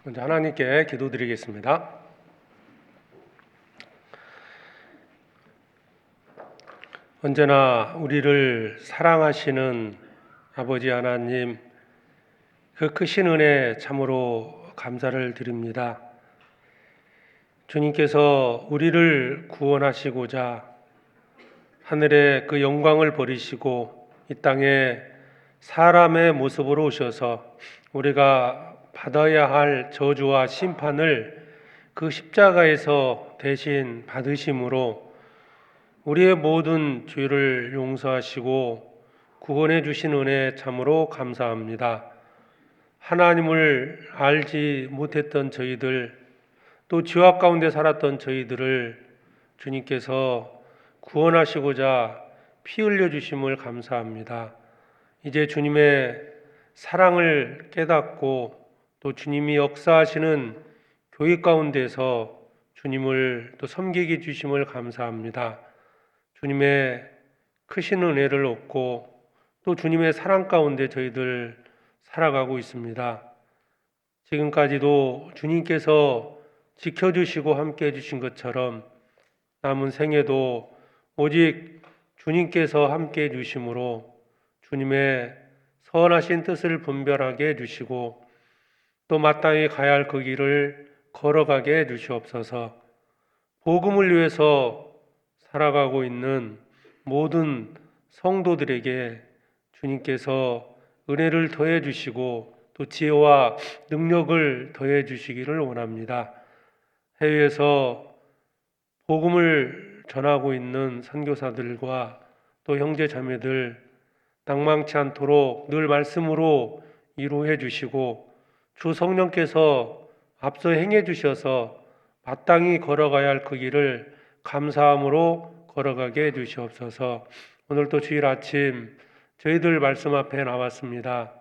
먼저 하나님께 기도드리겠습니다. 언제나 우리를 사랑하시는 아버지 하나님, 그 크신 은혜 참으로 감사를 드립니다. 주님께서 우리를 구원하시고자 하늘의 그 영광을 버리시고 이 땅에 사람의 모습으로 오셔서 우리가 받아야 할 저주와 심판을 그 십자가에서 대신 받으심으로 우리의 모든 죄를 용서하시고 구원해 주신 은혜 참으로 감사합니다. 하나님을 알지 못했던 저희들, 또 죄악 가운데 살았던 저희들을 주님께서 구원하시고자 피 흘려 주심을 감사합니다. 이제 주님의 사랑을 깨닫고 또 주님이 역사하시는 교회 가운데서 주님을 또 섬기게 주심을 감사합니다. 주님의 크신 은혜를 얻고 또 주님의 사랑 가운데 저희들 살아가고 있습니다. 지금까지도 주님께서 지켜주시고 함께 해주신 것처럼 남은 생에도 오직 주님께서 함께 해주심으로 주님의 선하신 뜻을 분별하게 해주시고 또 마땅히 가야 할 그 길을 걸어가게 해주시옵소서. 복음을 위해서 살아가고 있는 모든 성도들에게 주님께서 은혜를 더해 주시고 또 지혜와 능력을 더해 주시기를 원합니다. 해외에서 복음을 전하고 있는 선교사들과 또 형제 자매들 낭망치 않도록 늘 말씀으로 위로해 주시고 주 성령께서 앞서 행해 주셔서 마땅히 걸어가야 할 그 길을 감사함으로 걸어가게 해 주시옵소서. 오늘도 주일 아침 저희들 말씀 앞에 나왔습니다.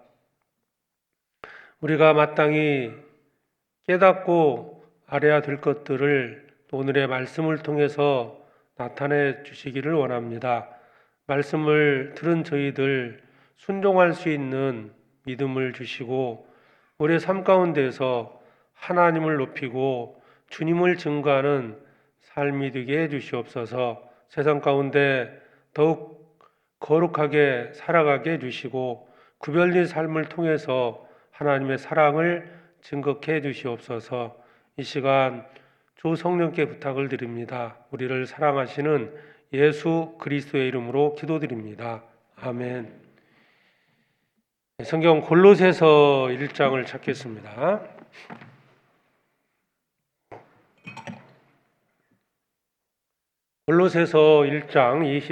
우리가 마땅히 깨닫고 알아야 될 것들을 오늘의 말씀을 통해서 나타내 주시기를 원합니다. 말씀을 들은 저희들 순종할 수 있는 믿음을 주시고 우리의 삶 가운데서 하나님을 높이고 주님을 증거하는 삶이 되게 해주시옵소서. 세상 가운데 더욱 거룩하게 살아가게 해주시고 구별된 삶을 통해서 하나님의 사랑을 증거케 해주시옵소서. 이 시간 주 성령께 부탁을 드립니다. 우리를 사랑하시는 예수 그리스도의 이름으로 기도드립니다. 아멘. 성경 골로새서 1장을 찾겠습니다. 골로새서 1장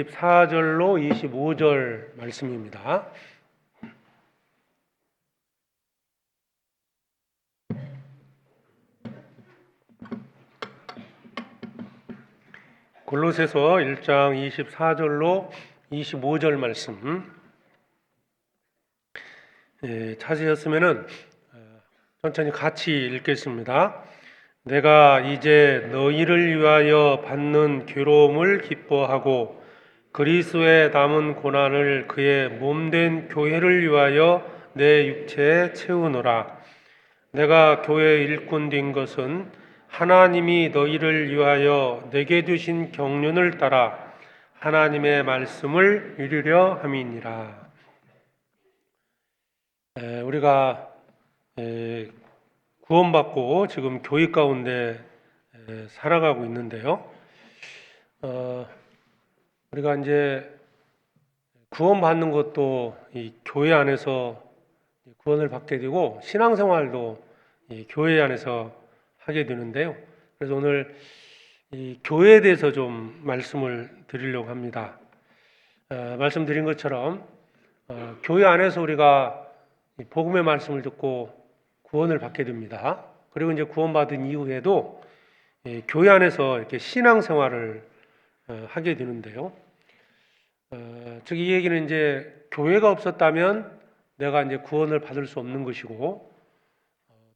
24절로 25절 말씀입니다. 골로새서 1장 24절로 25절 말씀 찾으셨으면 천천히 같이 읽겠습니다. 내가 이제 너희를 위하여 받는 괴로움을 기뻐하고 그리스도의 남은 고난을 그의 몸된 교회를 위하여 내 육체에 채우노라. 내가 교회의 일꾼 된 것은 하나님이 너희를 위하여 내게 주신 경륜을 따라 하나님의 말씀을 이루려 함이니라. 우리가 구원받고 지금 교회 가운데 살아가고 있는데요. 우리가 이제 구원받는 것도 이 교회 안에서 구원을 받게 되고 신앙생활도 이 교회 안에서 하게 되는데요. 그래서 오늘 이 교회에 대해서 좀 말씀을 드리려고 합니다. 말씀드린 것처럼 교회 안에서 우리가 복음의 말씀을 듣고 구원을 받게 됩니다. 그리고 이제 구원받은 이후에도 교회 안에서 이렇게 신앙생활을 하게 되는데요. 즉 이 얘기는 이제 교회가 없었다면 내가 이제 구원을 받을 수 없는 것이고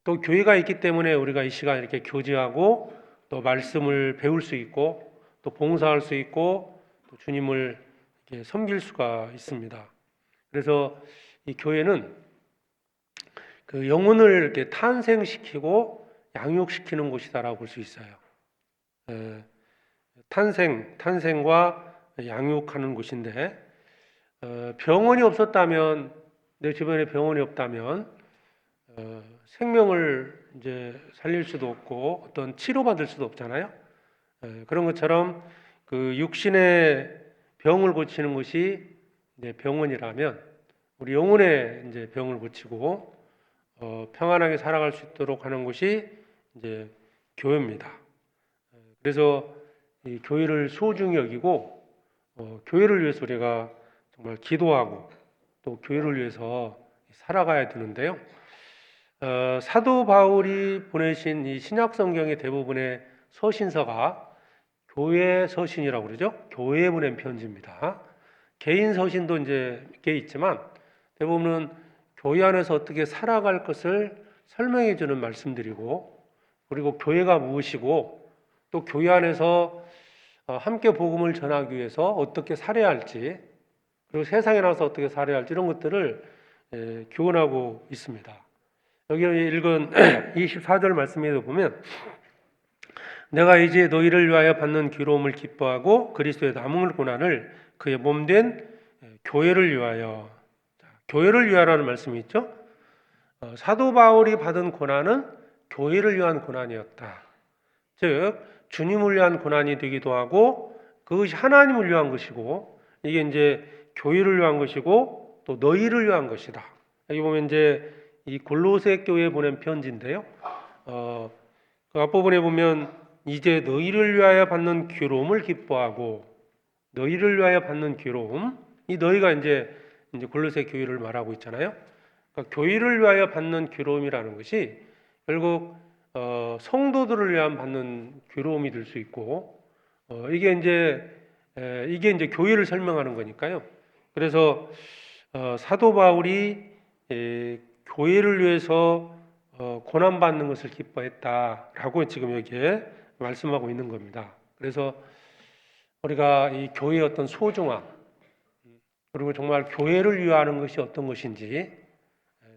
또 교회가 있기 때문에 우리가 이 시간 이렇게 교제하고 또 말씀을 배울 수 있고 또 봉사할 수 있고 또 주님을 이렇게 섬길 수가 있습니다. 그래서 이 교회는 그 영혼을 이렇게 탄생시키고 양육시키는 곳이다라고 볼 수 있어요. 에, 탄생과 양육하는 곳인데 병원이 없었다면 내 주변에 병원이 없다면 생명을 이제 살릴 수도 없고 어떤 치료받을 수도 없잖아요. 그런 것처럼 그 육신의 병을 고치는 것이 이제 병원이라면 우리 영혼의 이제 병을 고치고 평안하게 살아갈 수 있도록 하는 곳이 이제 교회입니다. 그래서 이 교회를 소중히 여기고 교회를 위해서 우리가 정말 기도하고 또 교회를 위해서 살아가야 되는데요. 사도 바울이 보내신 이 신약 성경의 대부분의 서신서가 교회 서신이라고 그러죠. 교회에 보낸 편지입니다. 개인 서신도 이제 몇 개 있지만 대부분은 교회 안에서 어떻게 살아갈 것을 설명해 주는 말씀들이고 그리고 교회가 무엇이고 또 교회 안에서 함께 복음을 전하기 위해서 어떻게 살아야 할지 그리고 세상에 나가서 어떻게 살아야 할지 이런 것들을 교훈하고 있습니다. 여기 읽은 24절 말씀에도 보면 내가 이제 너희를 위하여 받는 괴로움을 기뻐하고 그리스도의 남은 고난을 그의 몸된 교회를 위하여 교회를 위하라는 말씀이 있죠. 사도 바울이 받은 고난은 교회를 위한 고난이었다. 즉 주님을 위한 고난이 되기도 하고 그것이 하나님을 위한 것이고 이게 이제 교회를 위한 것이고 또 너희를 위한 것이다. 여기 보면 이제 이 골로새 교회에 보낸 편지인데요. 그 앞부분에 보면 이제 너희를 위하여 받는 괴로움을 기뻐하고 너희를 위하여 받는 괴로움 이 너희가 이제 골로새 교회를 말하고 있잖아요. 그러니까 교회를 위하여 받는 괴로움이라는 것이 결국 성도들을 위한 받는 괴로움이 될 수 있고 이게 이제 교회를 설명하는 거니까요. 그래서 사도 바울이 교회를 위해서 고난 받는 것을 기뻐했다라고 지금 여기에 말씀하고 있는 겁니다. 그래서 우리가 이 교회의 어떤 소중함 그리고 정말 교회를 위하는 것이 어떤 것인지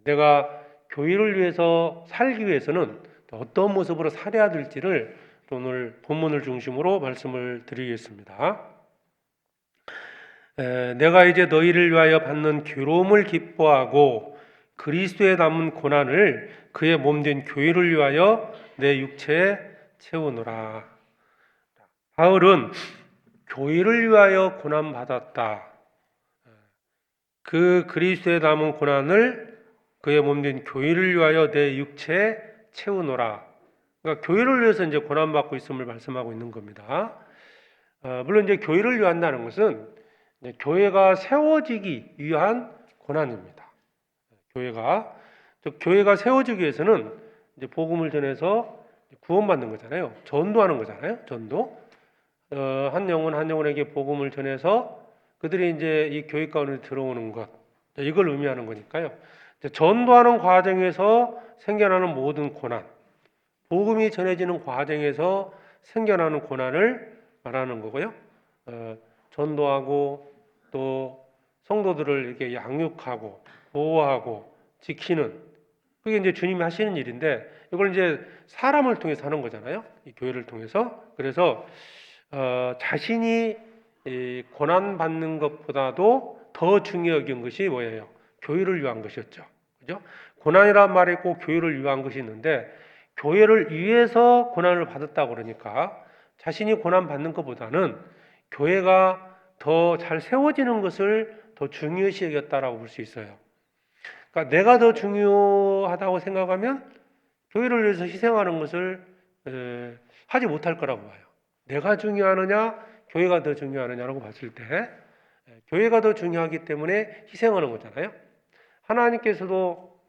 내가 교회를 위해서 살기 위해서는 어떤 모습으로 살아야 될지를 오늘 본문을 중심으로 말씀을 드리겠습니다. 내가 이제 너희를 위하여 받는 괴로움을 기뻐하고 그리스도의 남은 고난을 그의 몸된 교회를 위하여 내 육체에 채우노라. 바울은 교회를 위하여 고난 받았다. 그 그리스도의 남은 고난을 그의 몸된 교회를 위하여 내 육체에 채우노라. 그러니까 교회를 위해서 이제 고난 받고 있음을 말씀하고 있는 겁니다. 물론 이제 교회를 위한다는 것은 교회가 세워지기 위한 고난입니다. 교회가 세워지기 위해서는 이제 복음을 전해서 구원받는 거잖아요. 전도하는 거잖아요. 전도. 한 영혼 한 영혼에게 복음을 전해서 그들이 이제 이 교회 가운데 들어오는 것. 이걸 의미하는 거니까요. 전도하는 과정에서 생겨나는 모든 고난, 복음이 전해지는 과정에서 생겨나는 고난을 말하는 거고요. 전도하고 또 성도들을 이렇게 양육하고 보호하고 지키는 그게 이제 주님이 하시는 일인데 이걸 이제 사람을 통해서 하는 거잖아요. 이 교회를 통해서. 그래서 자신이 고난 받는 것보다도 더 중요한 것이 뭐예요? 교회를 위한 것이었죠. 그죠? 고난이란 말이 꼭 교회를 위한 것이 있는데 교회를 위해서 고난을 받았다고 그러니까 자신이 고난 받는 것보다는 교회가 더 잘 세워지는 것을 더 중요시 여겼다라고 볼 수 있어요. 그러니까 내가 더 중요하다고 생각하면 교회를 위해서 희생하는 것을 하지 못할 거라고 봐요. 내가 중요하느냐, 교회가 더 중요하느냐라고 봤을 때 교회가 더 중요하기 때문에 희생하는 거잖아요. 하나님께서도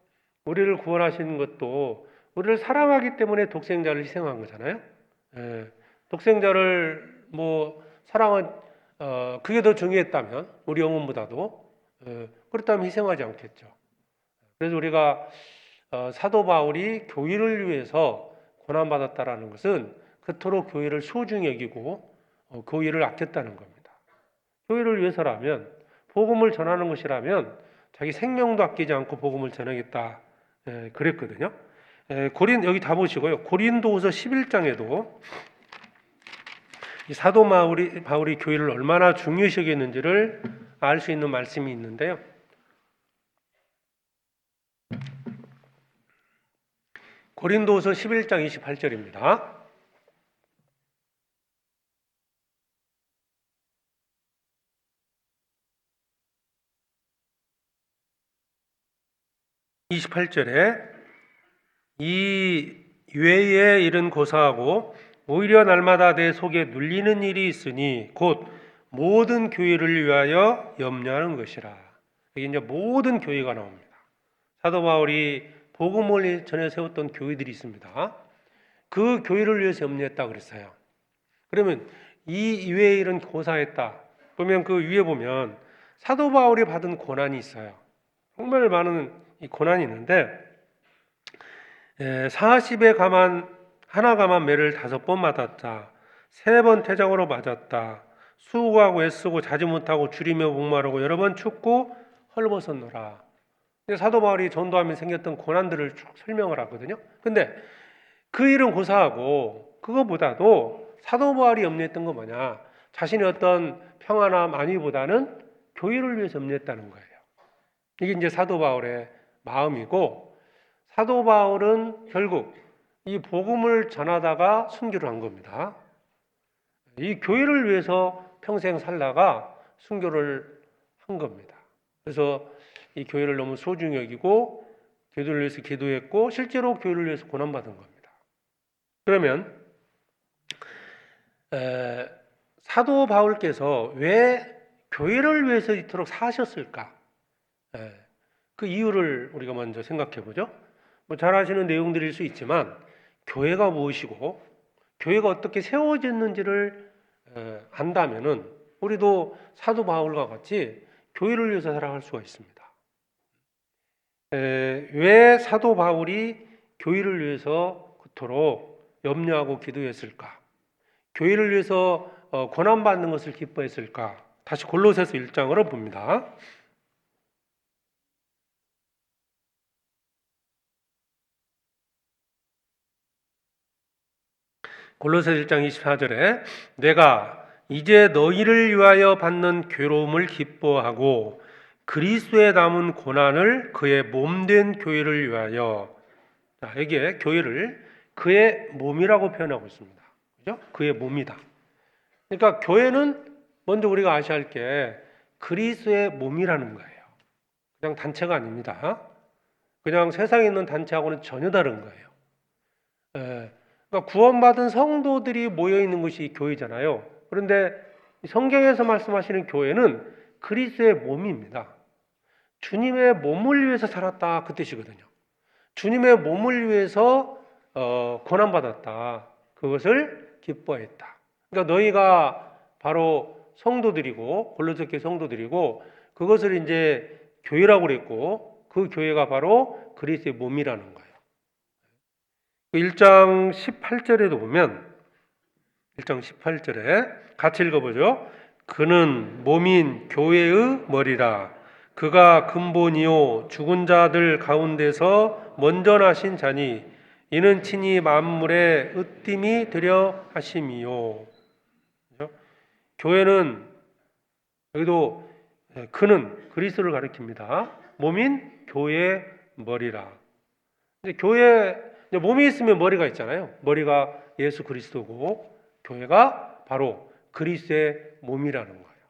우리를 구원하시는 것도 우리를 사랑하기 때문에 독생자를 희생한 거잖아요. 독생자를 사랑은 그게 더 중요했다면 우리 영혼보다도 그렇다면 희생하지 않겠죠. 그래서 우리가 사도 바울이 교회를 위해서 고난받았다라는 것은 그토록 교회를 소중히 여기고 교회를 아꼈다는 겁니다. 교회를 위해서라면 복음을 전하는 것이라면 자기 생명도 아끼지 않고 복음을 전하겠다. 그랬거든요. 여기 다 보시고요. 고린도후서 11장에도 이 사도 바울이 교회를 얼마나 중요시 여겼는지를 알 수 있는 말씀이 있는데요. 고린도후서 11장 28절입니다. 이 외에 일은 고사하고 오히려 날마다 내 속에 눌리는 일이 있으니 곧 모든 교회를 위하여 염려하는 것이라. 여기 이제 모든 교회가 나옵니다. 사도 바울이 복음을 전에 세웠던 교회들이 있습니다. 그 교회를 위해서 염려했다 그랬어요. 그러면 이 외의 일은 고사했다. 그러면 그 위에 보면 사도 바울이 받은 고난이 있어요. 정말 많은 이 고난이 있는데 40에 하나 가만 매를 5번 맞았다. 3번 태장으로 맞았다. 수고하고 애쓰고 자지 못하고 줄이며 목마르고 여러 번 춥고 헐벗었노라. 사도 바울이 전도하면 생겼던 고난들을 쭉 설명을 하거든요. 근데 그 일은 고사하고 그거보다도 사도 바울이 염려했던 건 뭐냐? 자신의 어떤 평화나 만위보다는 교회를 위해서 염려했다는 거예요. 이게 이제 사도 바울의 마음이고, 사도 바울은 결국 이 복음을 전하다가 순교를 한 겁니다. 이 교회를 위해서 평생 살다가 순교를 한 겁니다. 그래서 이 교회를 너무 소중히 여기고 교회를 위해서 기도했고 실제로 교회를 위해서 고난받은 겁니다. 그러면 사도 바울께서 왜 교회를 위해서 이토록 사셨을까? 그 이유를 우리가 먼저 생각해 보죠. 잘 아시는 내용들일 수 있지만 교회가 무엇이고 교회가 어떻게 세워졌는지를 안다면은 우리도 사도 바울과 같이 교회를 위해서 살아갈 수가 있습니다. 왜 사도 바울이 교회를 위해서 그토록 염려하고 기도했을까? 교회를 위해서 고난받는 것을 기뻐했을까? 다시 골로새서 1장으로 봅니다. 골로새 1장 24절에 내가 이제 너희를 위하여 받는 괴로움을 기뻐하고 그리스도의 남은 고난을 그의 몸된 교회를 위하여, 여기에 교회를 그의 몸이라고 표현하고 있습니다. 그죠? 그의 몸이다. 그러니까 교회는 먼저 우리가 아셔야 할 게 그리스도의 몸이라는 거예요. 그냥 단체가 아닙니다. 그냥 세상에 있는 단체하고는 전혀 다른 거예요. 그러니까 구원받은 성도들이 모여 있는 것이 교회잖아요. 그런데 성경에서 말씀하시는 교회는 그리스도의 몸입니다. 주님의 몸을 위해서 살았다 그 뜻이거든요. 주님의 몸을 위해서 고난받았다. 그것을 기뻐했다. 그러니까 너희가 바로 성도들이고 골로새 교회 성도들이고 그것을 이제 교회라고 그랬고 그 교회가 바로 그리스도의 몸이라는 거예요. 1장 18절에도 보면 1장 18절에 같이 읽어보죠. 그는 몸인 교회의 머리라. 그가 근본이요 죽은 자들 가운데서 먼저 나신 자니 이는 친히 만물의 으뜸이 되려 하심이요. 교회는 여기도 그는 그리스도를 가리킵니다. 몸인 교회의 머리라. 교회 몸이 있으면 머리가 있잖아요. 머리가 예수 그리스도고 교회가 바로 그리스도의 몸이라는 거예요.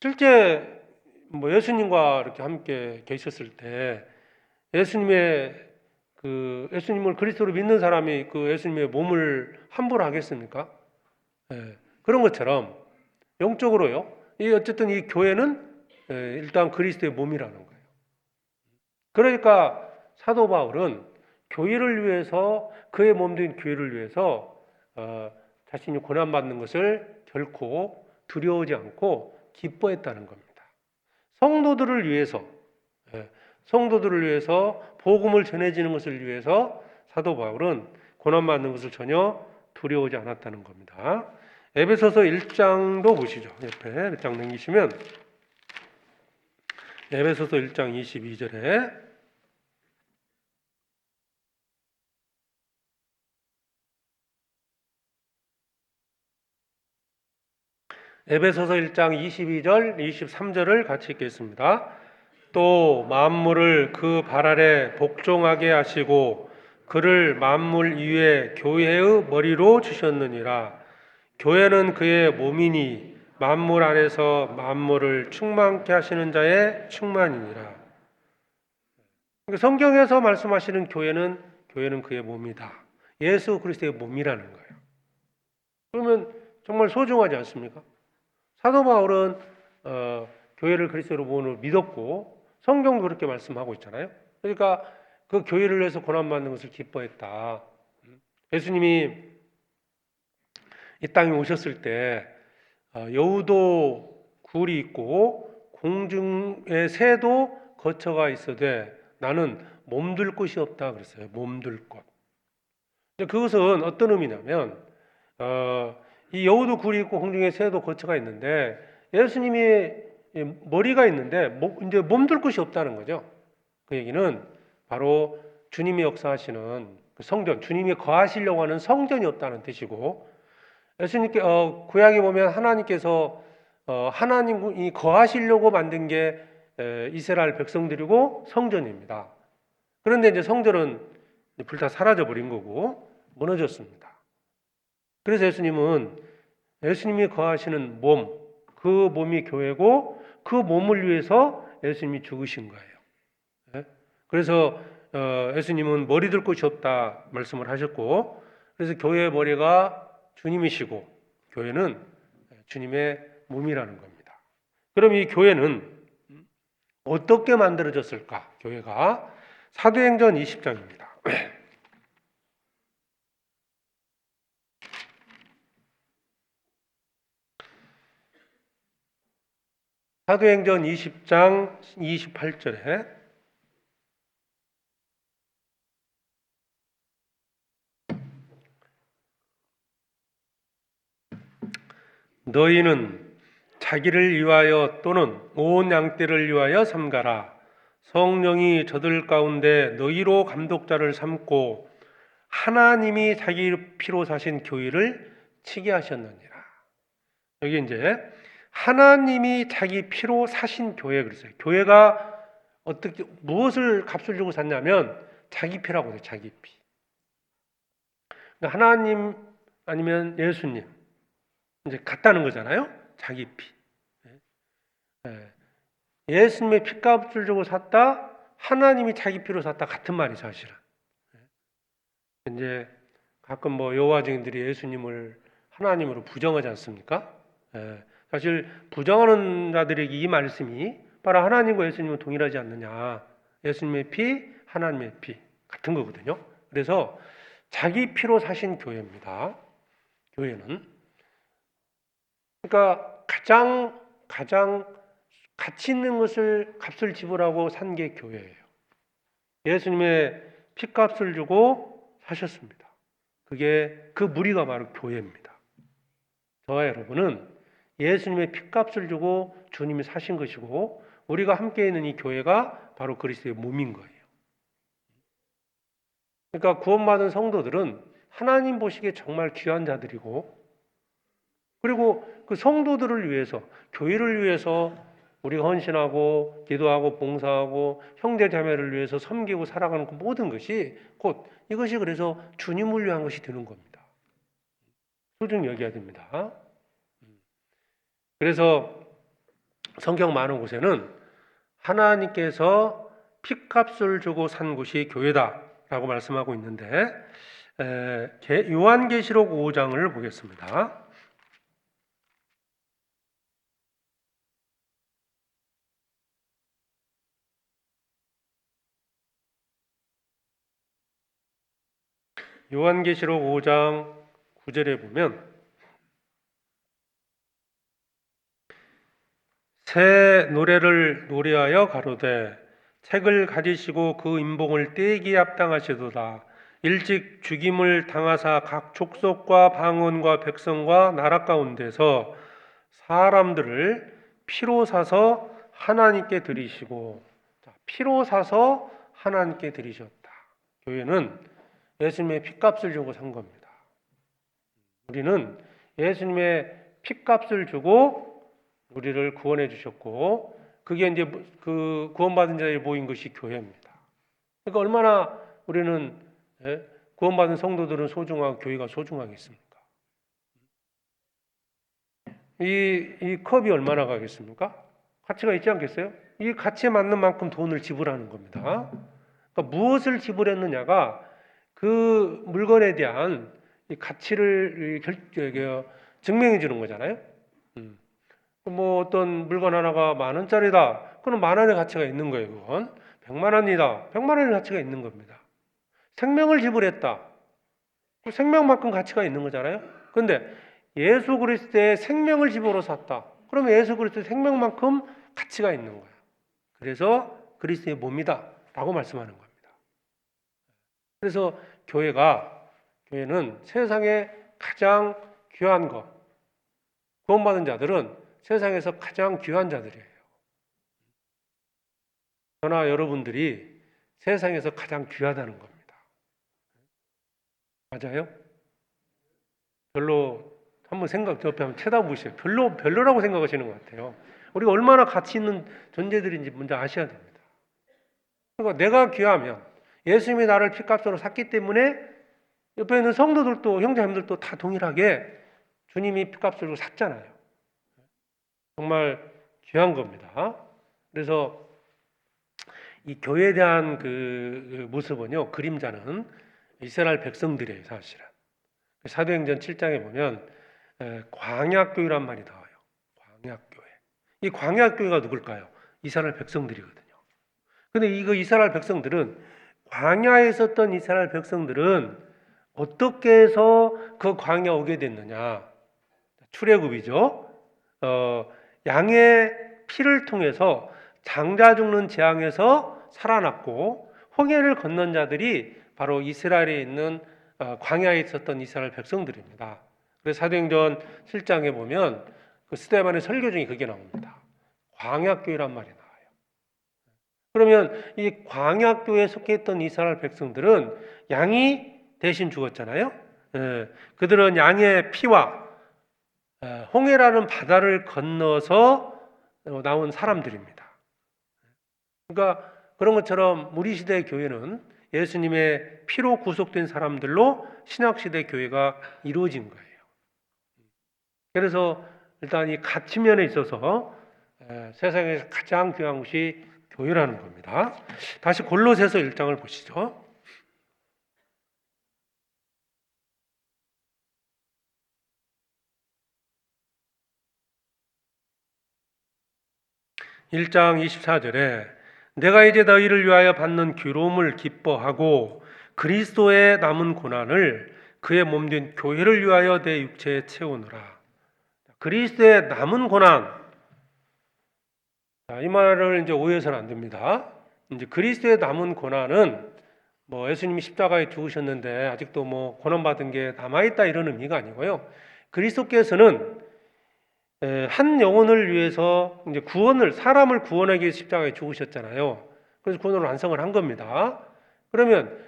실제 예수님과 이렇게 함께 계셨을 때 예수님을 그리스도로 믿는 사람이 그 예수님의 몸을 함부로 하겠습니까? 그런 것처럼 영적으로요. 어쨌든 이 교회는 일단 그리스도의 몸이라는 거예요. 그러니까 사도 바울은 교회를 위해서 그의 몸된 교회를 위해서 자신이 고난받는 것을 결코 두려워하지 않고 기뻐했다는 겁니다. 성도들을 위해서 복음을 전해지는 것을 위해서 사도 바울은 고난받는 것을 전혀 두려워하지 않았다는 겁니다. 에베소서 1장도 보시죠. 옆에 1장 넘기시면 에베소서 1장 22절에 에베소서 1장 22절, 23절을 같이 읽겠습니다. 또 만물을 그 발 아래 복종하게 하시고 그를 만물 위에 교회의 머리로 주셨느니라. 교회는 그의 몸이니 만물 안에서 만물을 충만케 하시는 자의 충만이니라. 성경에서 말씀하시는 교회는 그의 몸이다. 예수 그리스도의 몸이라는 거예요. 그러면 정말 소중하지 않습니까? 사도 바울은 교회를 그리스도로 몸으로 믿었고 성경도 그렇게 말씀하고 있잖아요. 그러니까 그 교회를 위해서 고난받는 것을 기뻐했다. 예수님이 이 땅에 오셨을 때 여우도 굴이 있고 공중의 새도 거처가 있어되 나는 몸둘 곳이 없다 그랬어요. 몸둘 곳. 그것은 어떤 의미냐면 이 여우도 굴이 있고 공중의 새도 거처가 있는데 예수님이 머리가 있는데 이제 몸둘 곳이 없다는 거죠. 그 얘기는 바로 주님이 역사하시는 성전, 주님이 거하시려고 하는 성전이 없다는 뜻이고, 예수님께 구약에 보면 하나님께서 하나님이 거하시려고 만든 게 이스라엘 백성들이고 성전입니다. 그런데 이제 성전은 불타 사라져 버린 거고 무너졌습니다. 그래서 예수님이 거하시는 몸, 그 몸이 교회고 그 몸을 위해서 예수님이 죽으신 거예요. 그래서 예수님은 머리 둘 곳이 없다 말씀을 하셨고, 그래서 교회의 머리가 주님이시고 교회는 주님의 몸이라는 겁니다. 그럼 이 교회는 어떻게 만들어졌을까? 교회가 사도행전 20장입니다. 사도행전 20장 28절에 너희는 자기를 위하여 또는 온 양떼를 위하여 삼가라. 성령이 저들 가운데 너희로 감독자를 삼고 하나님이 자기 피로 사신 교회를 치게 하셨느니라. 여기 이제 하나님이 자기 피로 사신 교회 그랬어요. 교회가 무엇을 값을 주고 샀냐면 자기 피라고 해요. 자기 피. 그러니까 하나님 아니면 예수님 이제 같다는 거잖아요. 자기 피. 예수님의 피값을 주고 샀다. 하나님이 자기 피로 샀다. 같은 말이 사실은. 이제 가끔 여호와 증인들이 예수님을 하나님으로 부정하지 않습니까? 사실 부정하는 자들에게 이 말씀이 바로 하나님과 예수님은 동일하지 않느냐. 예수님의 피, 하나님의 피 같은 거거든요. 그래서 자기 피로 사신 교회입니다. 교회는. 그러니까 가장 가치 있는 것을 값을 지불하고 산 게 교회예요. 예수님의 피값을 주고 사셨습니다. 그 무리가 바로 교회입니다. 저와 여러분은 예수님의 피값을 주고 주님이 사신 것이고 우리가 함께 있는 이 교회가 바로 그리스도의 몸인 거예요. 그러니까 구원받은 성도들은 하나님 보시기에 정말 귀한 자들이고, 그리고 그 성도들을 위해서, 교회를 위해서 우리가 헌신하고 기도하고 봉사하고 형제 자매를 위해서 섬기고 살아가는 그 모든 것이 이것이 그래서 주님을 위한 것이 되는 겁니다. 소중히 여겨야 됩니다. 그래서 성경 많은 곳에는 하나님께서 피값을 주고 산 곳이 교회다라고 말씀하고 있는데, 요한계시록 5장을 보겠습니다. 요한계시록 5장 9절에 보면 새 노래를 노래하여 가로되 책을 가지시고 그 인봉을 떼기에 합당하시도다. 일찍 죽임을 당하사 각 족속과 방언과 백성과 나라 가운데서 사람들을 피로 사서 하나님께 드리시고, 피로 사서 하나님께 드리셨다. 교회는 예수님의 피값을 주고 산 겁니다. 우리는 예수님의 핏값을 주고 우리를 구원해 주셨고, 그게 이제 그 구원받은 자들이 모인 것이 교회입니다. 그러니까 얼마나 우리는 구원받은 성도들은 소중하고 교회가 소중하겠습니까? 이 컵이 얼마나 가겠습니까? 가치가 있지 않겠어요? 이 가치에 맞는 만큼 돈을 지불하는 겁니다. 그러니까 무엇을 지불했느냐가 그 물건에 대한 이 가치를 증명해 주는 거잖아요. 뭐 어떤 물건 하나가 10,000원짜리다. 그럼 10,000원의 가치가 있는 거예요. 그건 100만 원이다. 100만 원의 가치가 있는 겁니다. 생명을 지불했다. 그 생명만큼 가치가 있는 거잖아요. 그런데 예수 그리스도의 생명을 집으로 샀다. 그러면 예수 그리스도의 생명만큼 가치가 있는 거예요. 그래서 그리스도의 몸이다라고 말씀하는 겁니다. 그래서 교회는 세상에 가장 귀한 것, 구원받은 자들은 세상에서 가장 귀한 자들이에요. 저나 여러분들이 세상에서 가장 귀하다는 겁니다. 맞아요? 별로 한번 옆에 한번 쳐다보세요. 별로라고 생각하시는 것 같아요. 우리가 얼마나 가치 있는 존재들인지 먼저 아셔야 됩니다. 그러니까 내가 귀하면 예수님이 나를 핏값으로 샀기 때문에 옆에 있는 성도들도 형제자매들도 다 동일하게 주님이 핏값으로 샀잖아요. 정말 귀한 겁니다. 그래서 이 교회에 대한 그 모습은요, 그림자는 이스라엘 백성들이에요, 사실은. 사도행전 7장에 보면 광야교회란 말이 나와요. 광야교회. 이 광야교회가 누굴까요? 이스라엘 백성들이거든요. 근데 이거 이스라엘 백성들은, 광야에 있었던 이스라엘 백성들은 어떻게 해서 그 광야 오게 됐느냐? 출애굽이죠. 양의 피를 통해서 장자 죽는 재앙에서 살아났고, 홍해를 건넌 자들이 바로 이스라엘에 있는 광야에 있었던 이스라엘 백성들입니다. 그래서 사도행전 7장에 보면 그 스데반의 설교 중에 그게 나옵니다. 광야교회란 말이 나와요. 그러면 이 광야교회에 속해 있던 이스라엘 백성들은 양이 대신 죽었잖아요. 그들은 양의 피와 홍해라는 바다를 건너서 나온 사람들입니다. 그러니까 그런 것처럼 우리 시대의 교회는 예수님의 피로 구속된 사람들로 신약시대 교회가 이루어진 거예요. 그래서 일단 이 가치면에 있어서 세상에서 가장 귀한 것이 교회라는 겁니다. 다시 골로새서 1장을 보시죠. (1장 24절에) 내가 이제 너희를 위하여 받는 괴로움을 기뻐하고 그리스도의 남은 고난을 그의 몸된 교회를 위하여 내 육체에 채우느라. 그리스도의 남은 고난, 이 말을 이제 오해해서는 안 됩니다. 이제 그리스도의 남은 고난은 뭐 예수님이 십자가에 죽으셨는데 아직도 뭐 고난받은 게 남아있다 이런 의미가 아니고요. 그리스도께서는 한 영혼을 위해서 이제 사람을 구원하기 위해서 십자가에 죽으셨잖아요. 그래서 구원을 완성을 한 겁니다. 그러면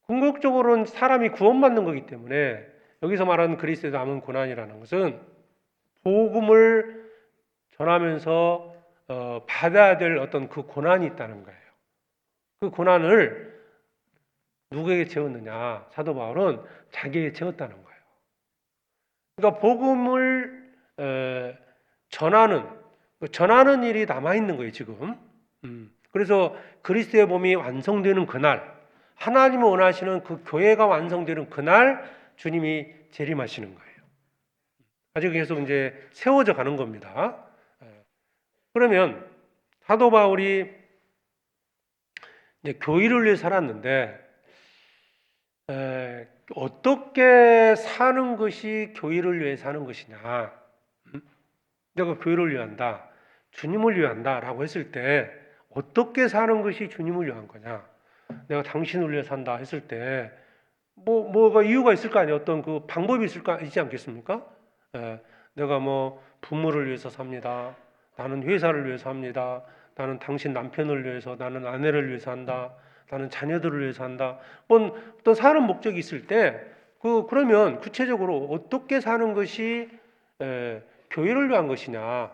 궁극적으로는 사람이 구원받는 거기 때문에 여기서 말하는 그리스도의 남은 고난이라는 것은 복음을 전하면서 받아야 될 어떤 그 고난이 있다는 거예요. 그 고난을 누구에게 채웠느냐? 사도 바울은 자기에게 채웠다는 거예요. 그러니까 복음을 전하는 일이 남아 있는 거예요, 지금. 그래서 그리스도의 몸이 완성되는 그날, 하나님이 원하시는 그 교회가 완성되는 그날 주님이 재림하시는 거예요. 아직 계속 이제 세워져 가는 겁니다. 그러면 사도 바울이 이제 교회를 위해 살았는데 어떻게 사는 것이 교회를 위해 사는 것이냐? 내가 교회를 위한다, 주님을 위한다라고 했을 때 어떻게 사는 것이 주님을 위한 거냐? 내가 당신을 위해 산다 했을 때 뭐가 이유가 있을 거 아니에요? 어떤 그 방법이 있지 않겠습니까? 내가 뭐 부모를 위해서 삽니다. 나는 회사를 위해서 합니다. 나는 당신 남편을 위해서, 나는 아내를 위해서 한다. 나는 자녀들을 위해서 한다. 어떤 사는 목적이 있을 때 그러면 구체적으로 어떻게 사는 것이 교회를 위한 것이냐?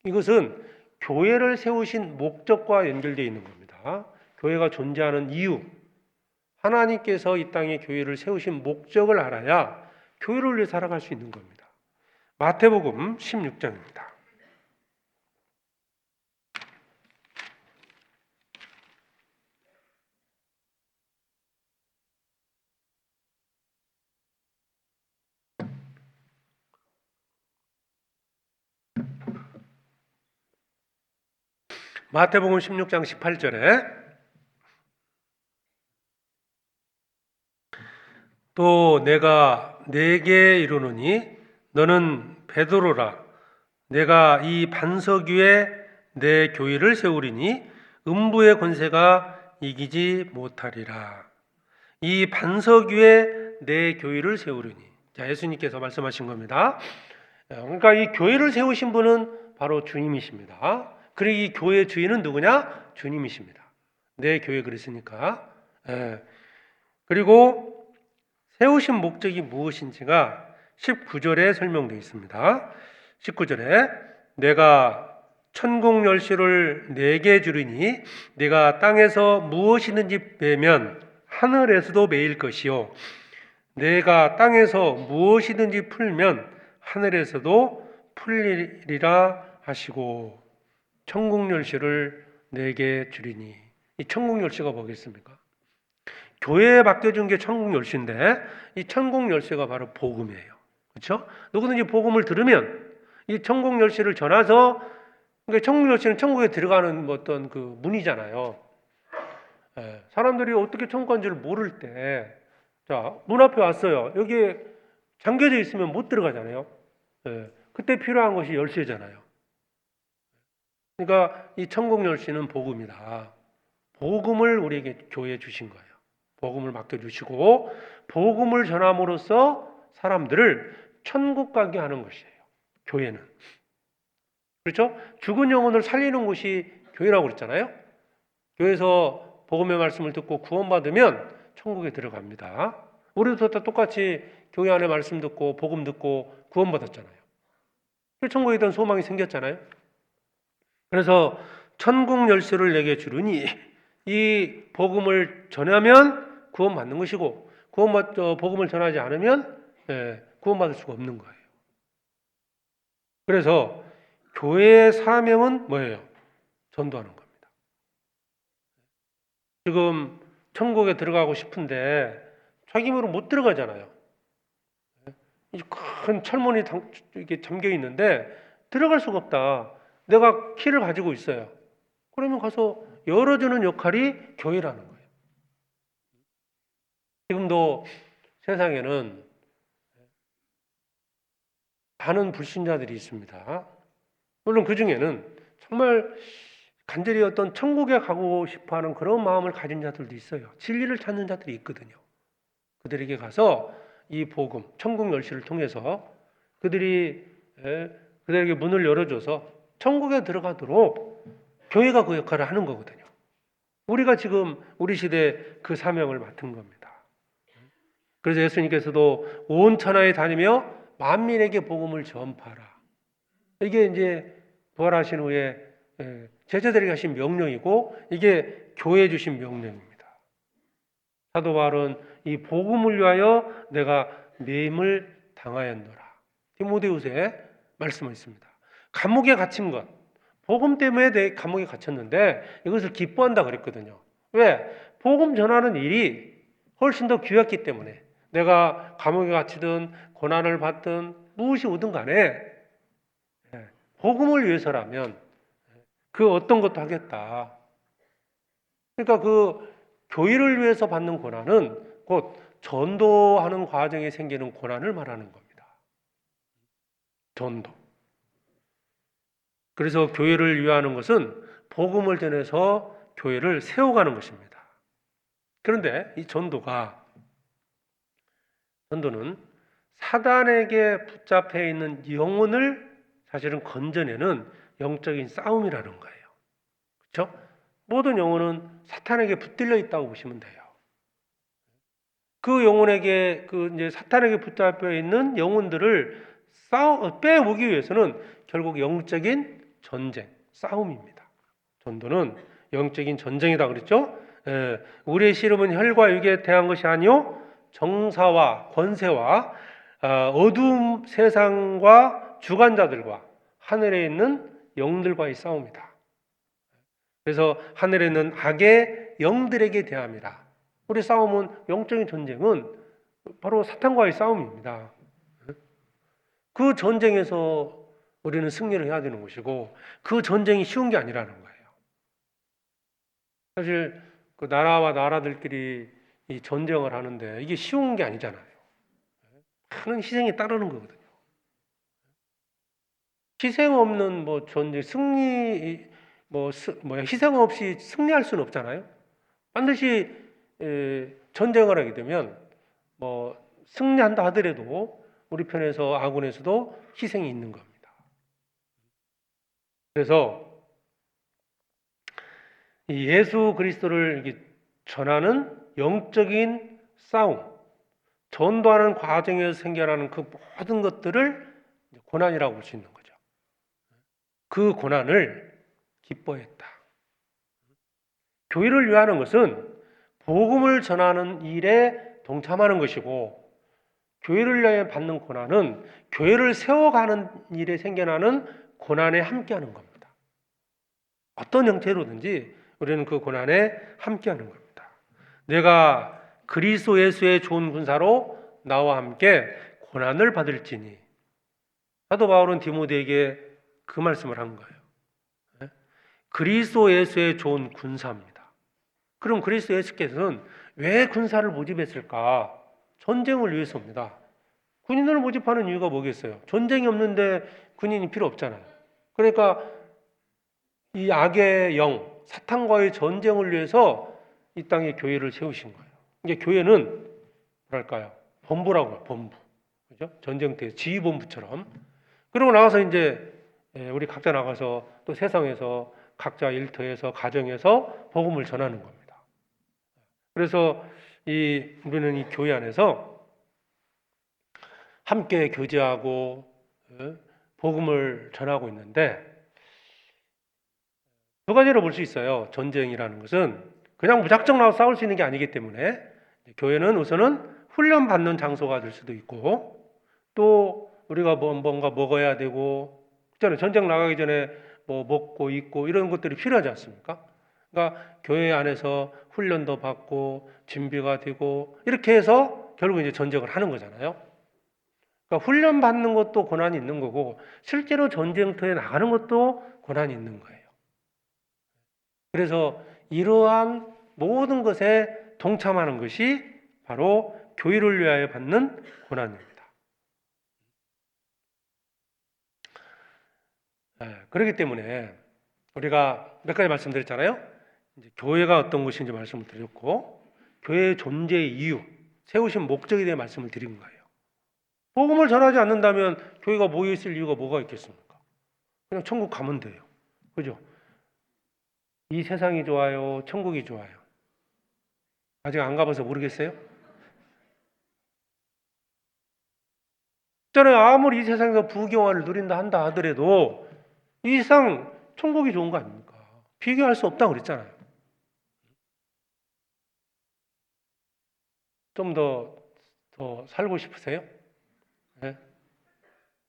이것은 교회를 세우신 목적과 연결되어 있는 겁니다. 교회가 존재하는 이유, 하나님께서 이 땅에 교회를 세우신 목적을 알아야 교회를 위해 살아갈 수 있는 겁니다. 마태복음 16장입니다. 마태복음 16장 18절에 또 내가 네게 이르노니 너는 베드로라 내가 이 반석 위에 내 교회를 세우리니 음부의 권세가 이기지 못하리라. 이 반석 위에 내 교회를 세우리니. 자, 예수님께서 말씀하신 겁니다. 그러니까 이 교회를 세우신 분은 바로 주님이십니다. 그리고 이 교회의 주인은 누구냐? 주님이십니다. 내 교회 그랬으니까. 그리고 세우신 목적이 무엇인지가 19절에 설명되어 있습니다. 19절에 내가 천국 열쇠를 네게 주리니 네가 땅에서 무엇이든지 매면 하늘에서도 매일 것이요 내가 땅에서 무엇이든지 풀면 하늘에서도 풀리리라 하시고 천국 열쇠를 네게 주리니. 이 천국 열쇠가 뭐겠습니까? 교회에 맡겨준 게 천국 열쇠인데 이 천국 열쇠가 바로 복음이에요. 그렇죠? 누구든지 복음을 들으면 이 천국 열쇠를 전해서, 그러니까 천국 열쇠는 천국에 들어가는 어떤 그 문이잖아요. 사람들이 어떻게 천국 간지를 모를 때, 자, 문 앞에 왔어요. 여기에 잠겨져 있으면 못 들어가잖아요. 그때 필요한 것이 열쇠잖아요. 그러니까 이 천국 열쇠는 복음이다. 복음을 우리에게 교회에 주신 거예요. 복음을 맡겨주시고 복음을 전함으로써 사람들을 천국 가게 하는 것이에요. 교회는. 그렇죠? 죽은 영혼을 살리는 곳이 교회라고 그랬잖아요. 교회에서 복음의 말씀을 듣고 구원받으면 천국에 들어갑니다. 우리도 다 똑같이 교회 안에 말씀 듣고 복음 듣고 구원받았잖아요. 천국에 대한 소망이 생겼잖아요. 그래서 천국 열쇠를 내게 주르니 이 복음을 전하면 구원받는 것이고 복음을 전하지 않으면 구원받을 수가 없는 거예요. 그래서 교회의 사명은 뭐예요? 전도하는 겁니다. 지금 천국에 들어가고 싶은데 자기 힘으로 못 들어가잖아요. 큰 철문이 이렇게 잠겨 있는데 들어갈 수가 없다. 내가 키를 가지고 있어요. 그러면 가서 열어주는 역할이 교회라는 거예요. 지금도 세상에는 많은 불신자들이 있습니다. 물론 그 중에는 정말 간절히 어떤 천국에 가고 싶어하는 그런 마음을 가진 자들도 있어요. 진리를 찾는 자들이 있거든요. 그들에게 가서 이 복음, 천국 열쇠를 통해서 그들에게 문을 열어줘서 천국에 들어가도록 교회가 그 역할을 하는 거거든요. 우리가 지금 우리 시대에 그 사명을 맡은 겁니다. 그래서 예수님께서도 온 천하에 다니며 만민에게 복음을 전파하라. 이게 이제 부활하신 후에 제자들에게 하신 명령이고 이게 교회에 주신 명령입니다. 사도 바울은 이 복음을 위하여 내가 매임을 당하였노라. 디모데후서에 말씀하셨습니다. 감옥에 갇힌 것, 복음 때문에 내 감옥에 갇혔는데 이것을 기뻐한다 그랬거든요. 왜? 복음 전하는 일이 훨씬 더 귀했기 때문에 내가 감옥에 갇히든 고난을 받든 무엇이 오든 간에 복음을 위해서라면 그 어떤 것도 하겠다. 그러니까 그 교회를 위해서 받는 고난은 곧 전도하는 과정에 생기는 고난을 말하는 겁니다. 전도. 그래서 교회를 위하는 것은 복음을 전해서 교회를 세워가는 것입니다. 그런데 이 전도는 사단에게 붙잡혀 있는 영혼을 사실은 건져내는 영적인 싸움이라는 거예요. 그렇죠? 모든 영혼은 사탄에게 붙들려 있다고 보시면 돼요. 그 영혼에게 이제 사탄에게 붙잡혀 있는 영혼들을 빼오기 위해서는 결국 영적인 전쟁, 싸움입니다. 전도는 영적인 전쟁이다 그랬죠? 우리의 씨름은 혈과 육에 대한 것이 아니요 정사와 권세와 어두움 세상과 주관자들과 하늘에 있는 영들과의 싸움이다. 그래서 하늘에 있는 악의 영들에게 대함이라. 우리 싸움은 영적인 전쟁은 바로 사탄과의 싸움입니다. 그 전쟁에서 우리는 승리를 해야 되는 것이고 그 전쟁이 쉬운 게 아니라는 거예요. 사실 그 나라와 나라들끼리 이 전쟁을 하는데 이게 쉬운 게 아니잖아요. 많은 희생이 따르는 거거든요. 희생 없는 뭐 전쟁 승리 희생 없이 승리할 수는 없잖아요. 반드시 전쟁을 하게 되면 뭐 승리한다 하더라도 우리 편에서 아군에서도 희생이 있는 겁니다. 그래서 이 예수 그리스도를 전하는 영적인 싸움, 전도하는 과정에서 생겨나는 그 모든 것들을 고난이라고 볼 수 있는 거죠. 그 고난을 기뻐했다. 교회를 위하는 것은 복음을 전하는 일에 동참하는 것이고 교회를 위하여 받는 고난은 교회를 세워가는 일에 생겨나는 고난에 함께하는 겁니다. 어떤 형태로든지 우리는 그 고난에 함께하는 겁니다. 내가 그리스도 예수의 좋은 군사로 나와 함께 고난을 받을지니 사도 바울은 디모데에게 그 말씀을 한 거예요. 그리스도 예수의 좋은 군사입니다. 그럼 그리스도 예수께서는 왜 군사를 모집했을까? 전쟁을 위해서입니다. 군인을 모집하는 이유가 뭐겠어요? 전쟁이 없는데 군인이 필요 없잖아요. 그러니까 이 악의 영, 사탄과의 전쟁을 위해서 이 땅에 교회를 세우신 거예요. 이게 교회는 뭐랄까요? 본부라고 해요. 본부. 그죠? 전쟁터 지휘본부처럼. 그러고 나가서 이제 우리 각자 나가서 또 세상에서 각자 일터에서 가정에서 복음을 전하는 겁니다. 그래서 우리는 이 교회 안에서 함께 교제하고 복음을 전하고 있는데 두 가지로 볼 수 있어요. 전쟁이라는 것은 그냥 무작정 나와 싸울 수 있는 게 아니기 때문에 교회는 우선은 훈련받는 장소가 될 수도 있고 또 우리가 뭔가 먹어야 되고 전쟁 나가기 전에 뭐 먹고 입고 이런 것들이 필요하지 않습니까? 그러니까 교회 안에서 훈련도 받고 준비가 되고 이렇게 해서 결국 이제 전쟁을 하는 거잖아요. 그러니까 훈련 받는 것도 고난이 있는 거고 실제로 전쟁터에 나가는 것도 고난이 있는 거예요. 그래서 이러한 모든 것에 동참하는 것이 바로 교회를 위하여 받는 고난입니다. 그렇기 때문에 우리가 몇 가지 말씀드렸잖아요. 이제 교회가 어떤 것인지 말씀을 드렸고 교회의 존재의 이유, 세우신 목적에 대해 말씀을 드린 거예요. 복음을 전하지 않는다면 교회가 모여 있을 이유가 뭐가 있겠습니까? 그냥 천국 가면 돼요. 그죠? 이 세상이 좋아요? 천국이 좋아요? 아직 안 가봐서 모르겠어요? 저는 아무리 이 세상에서 부귀영화를 누린다 한다 하더라도 이 세상 천국이 좋은 거 아닙니까? 비교할 수 없다고 그랬잖아요. 좀 더 살고 싶으세요? 네?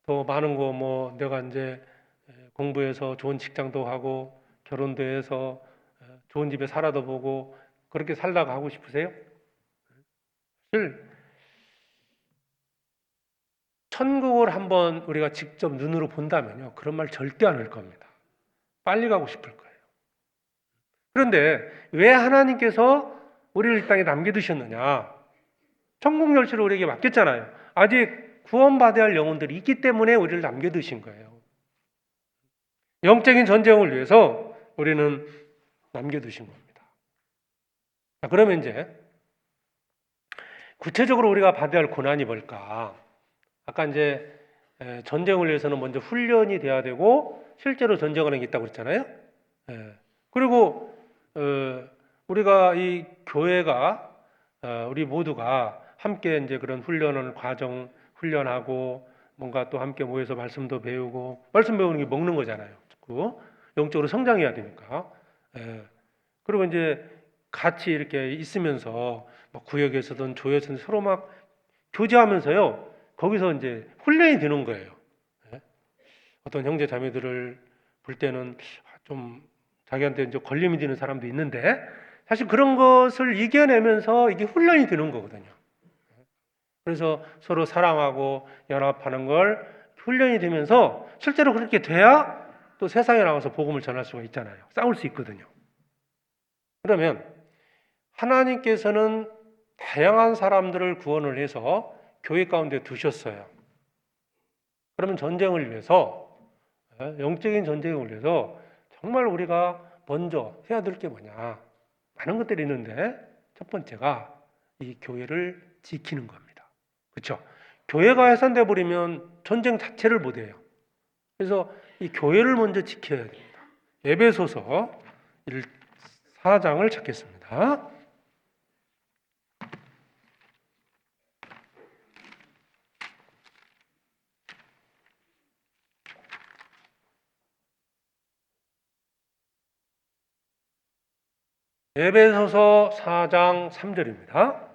더 많은 거 뭐 내가 이제 공부해서 좋은 직장도 하고 결혼도 해서 좋은 집에 살아도 보고 그렇게 살다가 하고 싶으세요? 사실 천국을 한번 우리가 직접 눈으로 본다면요. 그런 말 절대 안 할 겁니다. 빨리 가고 싶을 거예요. 그런데 왜 하나님께서 우리를 이 땅에 남겨두셨느냐? 천국 열쇠를 우리에게 맡겼잖아요. 아직 구원받아야 할 영혼들이 있기 때문에 우리를 남겨두신 거예요. 영적인 전쟁을 위해서 우리는 남겨두신 겁니다. 자, 그러면 이제 구체적으로 우리가 받아야 할 고난이 뭘까? 아까 이제 전쟁을 위해서는 먼저 훈련이 돼야 되고 실제로 전쟁을 하는 게 있다고 그랬잖아요. 그리고 우리가 이 교회가 우리 모두가 함께 이제 그런 훈련을 과정 훈련하고 뭔가 또 함께 모여서 말씀도 배우고, 말씀 배우는 게 먹는 거잖아요. 그 영적으로 성장해야 되니까. 예. 그리고 이제 같이 이렇게 있으면서 뭐 구역에서든 조에서든 서로 막 교제하면서요. 거기서 이제 훈련이 되는 거예요. 예. 어떤 형제 자매들을 볼 때는 좀 자기한테 이제 걸림이 되는 사람도 있는데, 사실 그런 것을 이겨내면서 이게 훈련이 되는 거거든요. 그래서 서로 사랑하고 연합하는 걸 훈련이 되면서 실제로 그렇게 돼야 또 세상에 나가서 복음을 전할 수가 있잖아요. 싸울 수 있거든요. 그러면 하나님께서는 다양한 사람들을 구원을 해서 교회 가운데 두셨어요. 그러면 전쟁을 위해서, 영적인 전쟁을 위해서 정말 우리가 먼저 해야 될 게 뭐냐? 많은 것들이 있는데 첫 번째가 이 교회를 지키는 겁니다. 그렇죠? 교회가 훼손돼 버리면 전쟁 자체를 못 해요. 그래서 이 교회를 먼저 지켜야 됩니다. 에베소서 4장을 찾겠습니다. 에베소서 4장 3절입니다.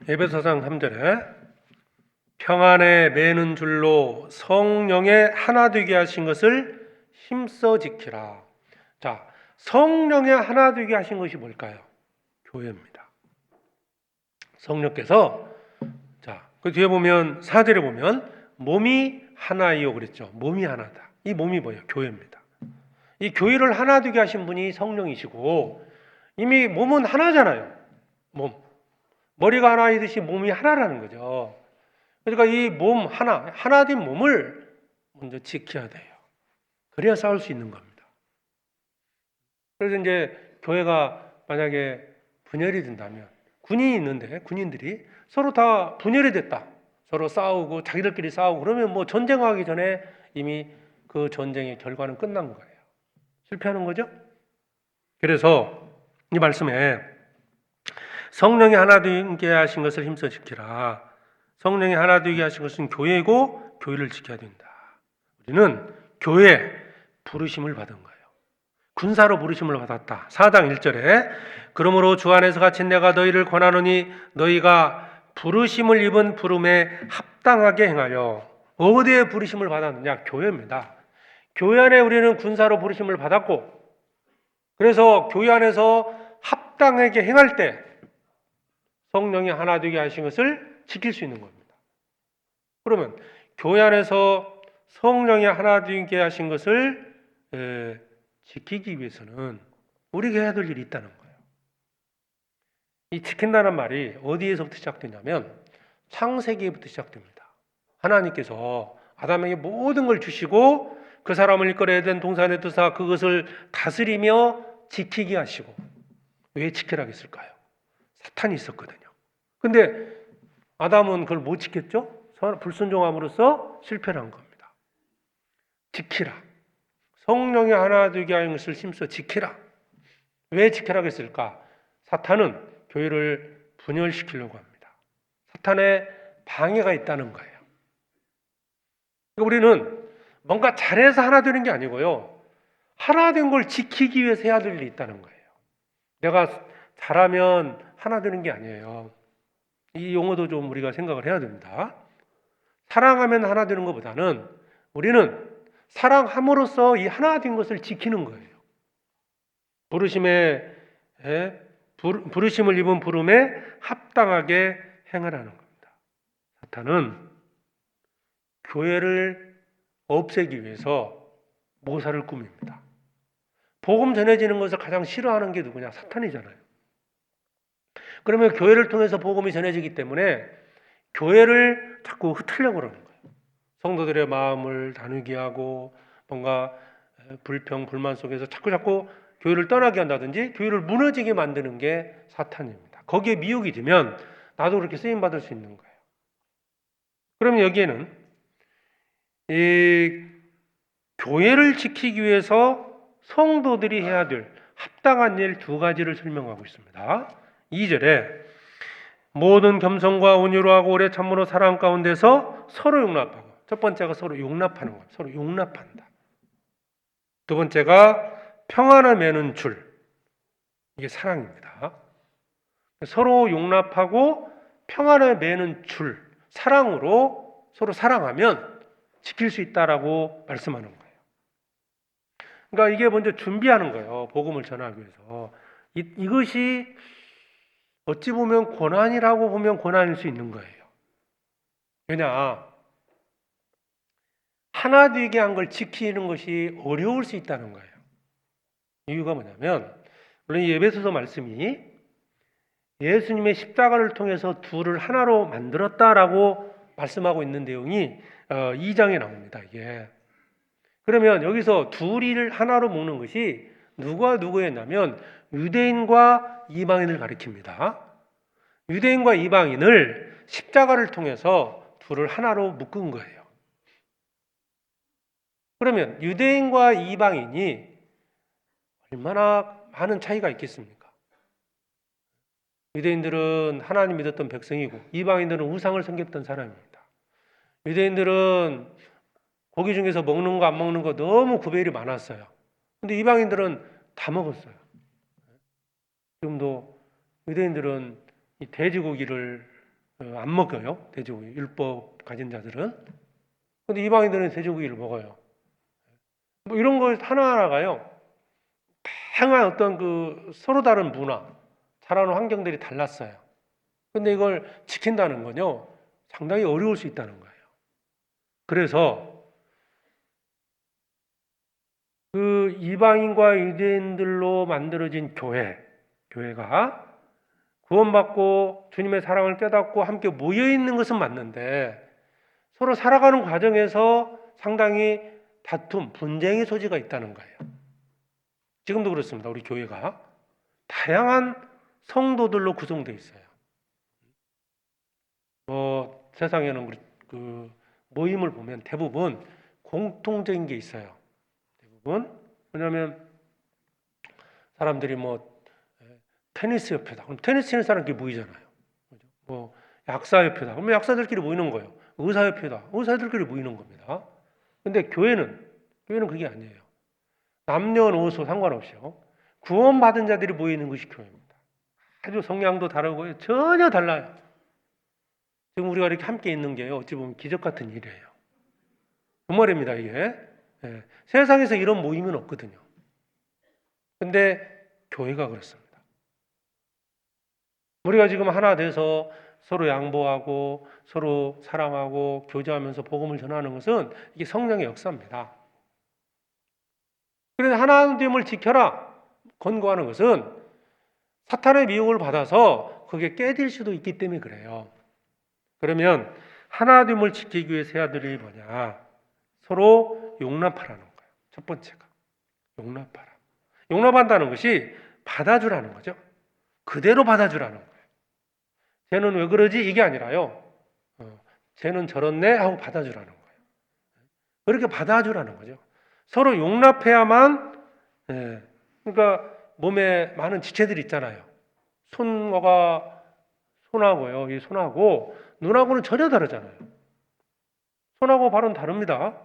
에베소서 4장 3절에 평안에 매는 줄로 성령의 하나 되게 하신 것을 힘써 지키라. 자, 성령의 하나 되게 하신 것이 뭘까요? 교회입니다. 성령께서, 자, 그 뒤에 보면 4절에 보면 몸이 하나이요 그랬죠. 몸이 하나다. 이 몸이 뭐예요? 교회입니다. 이 교회를 하나 되게 하신 분이 성령이시고, 이미 몸은 하나잖아요. 몸. 머리가 하나이듯이 몸이 하나라는 거죠. 그러니까 이 몸 하나 된 몸을 먼저 지켜야 돼요. 그래야 싸울 수 있는 겁니다. 그래서 이제 교회가 만약에 분열이 된다면, 군인이 있는데 군인들이 서로 다 분열이 됐다. 서로 싸우고 자기들끼리 싸우고 그러면 뭐 전쟁하기 전에 이미 그 전쟁의 결과는 끝난 거예요. 실패하는 거죠. 그래서 이 말씀에 성령이 하나 되게 하신 것을 힘써 지키라. 성령이 하나 되게 하신 것은 교회고 교회를 지켜야 된다. 우리는 교회 부르심을 받은 거예요. 군사로 부르심을 받았다. 4장 1절에 그러므로 주 안에서 갇힌 내가 너희를 권하노니 너희가 부르심을 입은 부름에 합당하게 행하여. 어디에 부르심을 받았느냐? 교회입니다. 교회 안에 우리는 군사로 부르심을 받았고, 그래서 교회 안에서 합당하게 행할 때 성령이 하나 되게 하신 것을 지킬 수 있는 겁니다. 그러면 교회 안에서 성령이 하나 되게 하신 것을 지키기 위해서는 우리가 해야 될 일이 있다는 거예요. 이 지킨다는 말이 어디에서부터 시작되냐면 창세기부터 시작됩니다. 하나님께서 아담에게 모든 걸 주시고 그 사람을 이끌어야 된 동산에 두사 그것을 다스리며 지키게 하시고, 왜 지키라고 했을까요? 사탄이 있었거든요. 근데 아담은 그걸 못 지켰죠? 불순종함으로써 실패를 한 겁니다. 지키라. 성령이 하나 되게 하는 것을 힘써 지키라. 왜 지키라고 했을까? 사탄은 교회를 분열시키려고 합니다. 사탄의 방해가 있다는 거예요. 우리는 뭔가 잘해서 하나 되는 게 아니고요. 하나 된 걸 지키기 위해서 해야 될 일이 있다는 거예요. 내가 잘하면 하나 되는 게 아니에요. 이 용어도 좀 우리가 생각을 해야 됩니다. 사랑하면 하나 되는 것보다는 우리는 사랑함으로써 이 하나 된 것을 지키는 거예요. 부르심을 입은 부름에 합당하게 행하라는 겁니다. 사탄은 교회를 없애기 위해서 모사를 꾸밉니다. 복음 전해지는 것을 가장 싫어하는 게 누구냐? 사탄이잖아요. 그러면 교회를 통해서 복음이 전해지기 때문에 교회를 자꾸 흩으려고 그러는 거예요. 성도들의 마음을 나누게 하고 뭔가 불평, 불만 속에서 자꾸 교회를 떠나게 한다든지 교회를 무너지게 만드는 게 사탄입니다. 거기에 미혹이 되면 나도 그렇게 쓰임받을 수 있는 거예요. 그럼 여기에는 이 교회를 지키기 위해서 성도들이 해야 될 합당한 일 두 가지를 설명하고 있습니다. 2절에 모든 겸손과 온유로 하고 오래 참으로 사랑 가운데서 서로 용납하고. 첫 번째가 서로 용납하는 거예요. 서로 용납한다. 두 번째가 평안을 맺는 줄. 이게 사랑입니다. 서로 용납하고 평안을 맺는 줄, 사랑으로 서로 사랑하면 지킬 수 있다라고 말씀하는 거예요. 그러니까 이게 먼저 준비하는 거예요. 복음을 전하기 위해서. 이것이 어찌 보면 고난이라고 보면 고난일 수 있는 거예요. 왜냐? 하나 되게 한 걸 지키는 것이 어려울 수 있다는 거예요. 이유가 뭐냐면, 물론 이 에베소서 말씀이 예수님의 십자가를 통해서 둘을 하나로 만들었다라고 말씀하고 있는 내용이 2장에 나옵니다. 이게. 그러면 여기서 둘이를 하나로 묶는 것이 누가 누구였냐면 유대인과 이방인을 가리킵니다. 유대인과 이방인을 십자가를 통해서 둘을 하나로 묶은 거예요. 그러면 유대인과 이방인이 얼마나 많은 차이가 있겠습니까? 유대인들은 하나님 믿었던 백성이고 이방인들은 우상을 섬겼던 사람입니다. 유대인들은 고기 중에서 먹는 거 안 먹는 거 너무 구별이 많았어요. 근데 이방인들은 다 먹었어요. 지금도 유대인들은 이 돼지고기를 안 먹어요. 돼지고기 율법 가진 자들은. 근데 이방인들은 돼지고기를 먹어요. 뭐 이런 거 하나하나가요. 다양한 어떤 그 서로 다른 문화, 자라는 환경들이 달랐어요. 근데 이걸 지킨다는 건요, 상당히 어려울 수 있다는 거예요. 그래서 그 이방인과 유대인들로 만들어진 교회가 구원받고 주님의 사랑을 깨닫고 함께 모여있는 것은 맞는데 서로 살아가는 과정에서 상당히 다툼, 분쟁의 소지가 있다는 거예요. 지금도 그렇습니다. 우리 교회가 다양한 성도들로 구성되어 있어요. 세상에는 그 모임을 보면 대부분 공통적인 게 있어요. 대부분. 왜냐하면 사람들이 테니스 협회다. 그럼 테니스 치는 사람끼리 모이잖아요. 뭐 약사 협회다. 그러면 약사들끼리 모이는 거예요. 의사 협회다. 의사들끼리 모이는 겁니다. 근데 교회는 그게 아니에요. 남녀노소 상관없이요. 구원받은 자들이 모이는 것이 교회입니다. 아주 성향도 다르고요. 전혀 달라요. 지금 우리가 이렇게 함께 있는 게 어찌 보면 기적 같은 일이에요. 그 말입니다, 이게. 예. 세상에서 이런 모임은 없거든요. 근데 교회가 그렇습니다. 우리가 지금 하나 돼서 서로 양보하고 서로 사랑하고 교제하면서 복음을 전하는 것은 이게 성령의 역사입니다. 그래서 하나님을 지켜라 권고하는 것은 사탄의 미혹을 받아서 그게 깨질 수도 있기 때문에 그래요. 그러면 하나님을 지키기 위해서 해야 될 일이 뭐냐? 서로 용납하라는 거예요. 첫 번째가 용납하라. 용납한다는 것이 받아주라는 거죠. 그대로 받아주라는 거예요. 쟤는 왜 그러지? 이게 아니라요. 쟤는 저렇네 하고 받아주라는 거예요. 그렇게 받아주라는 거죠. 서로 용납해야만. 그러니까 몸에 많은 지체들이 있잖아요. 손하고요. 이 손하고 눈하고는 전혀 다르잖아요. 손하고 발은 다릅니다.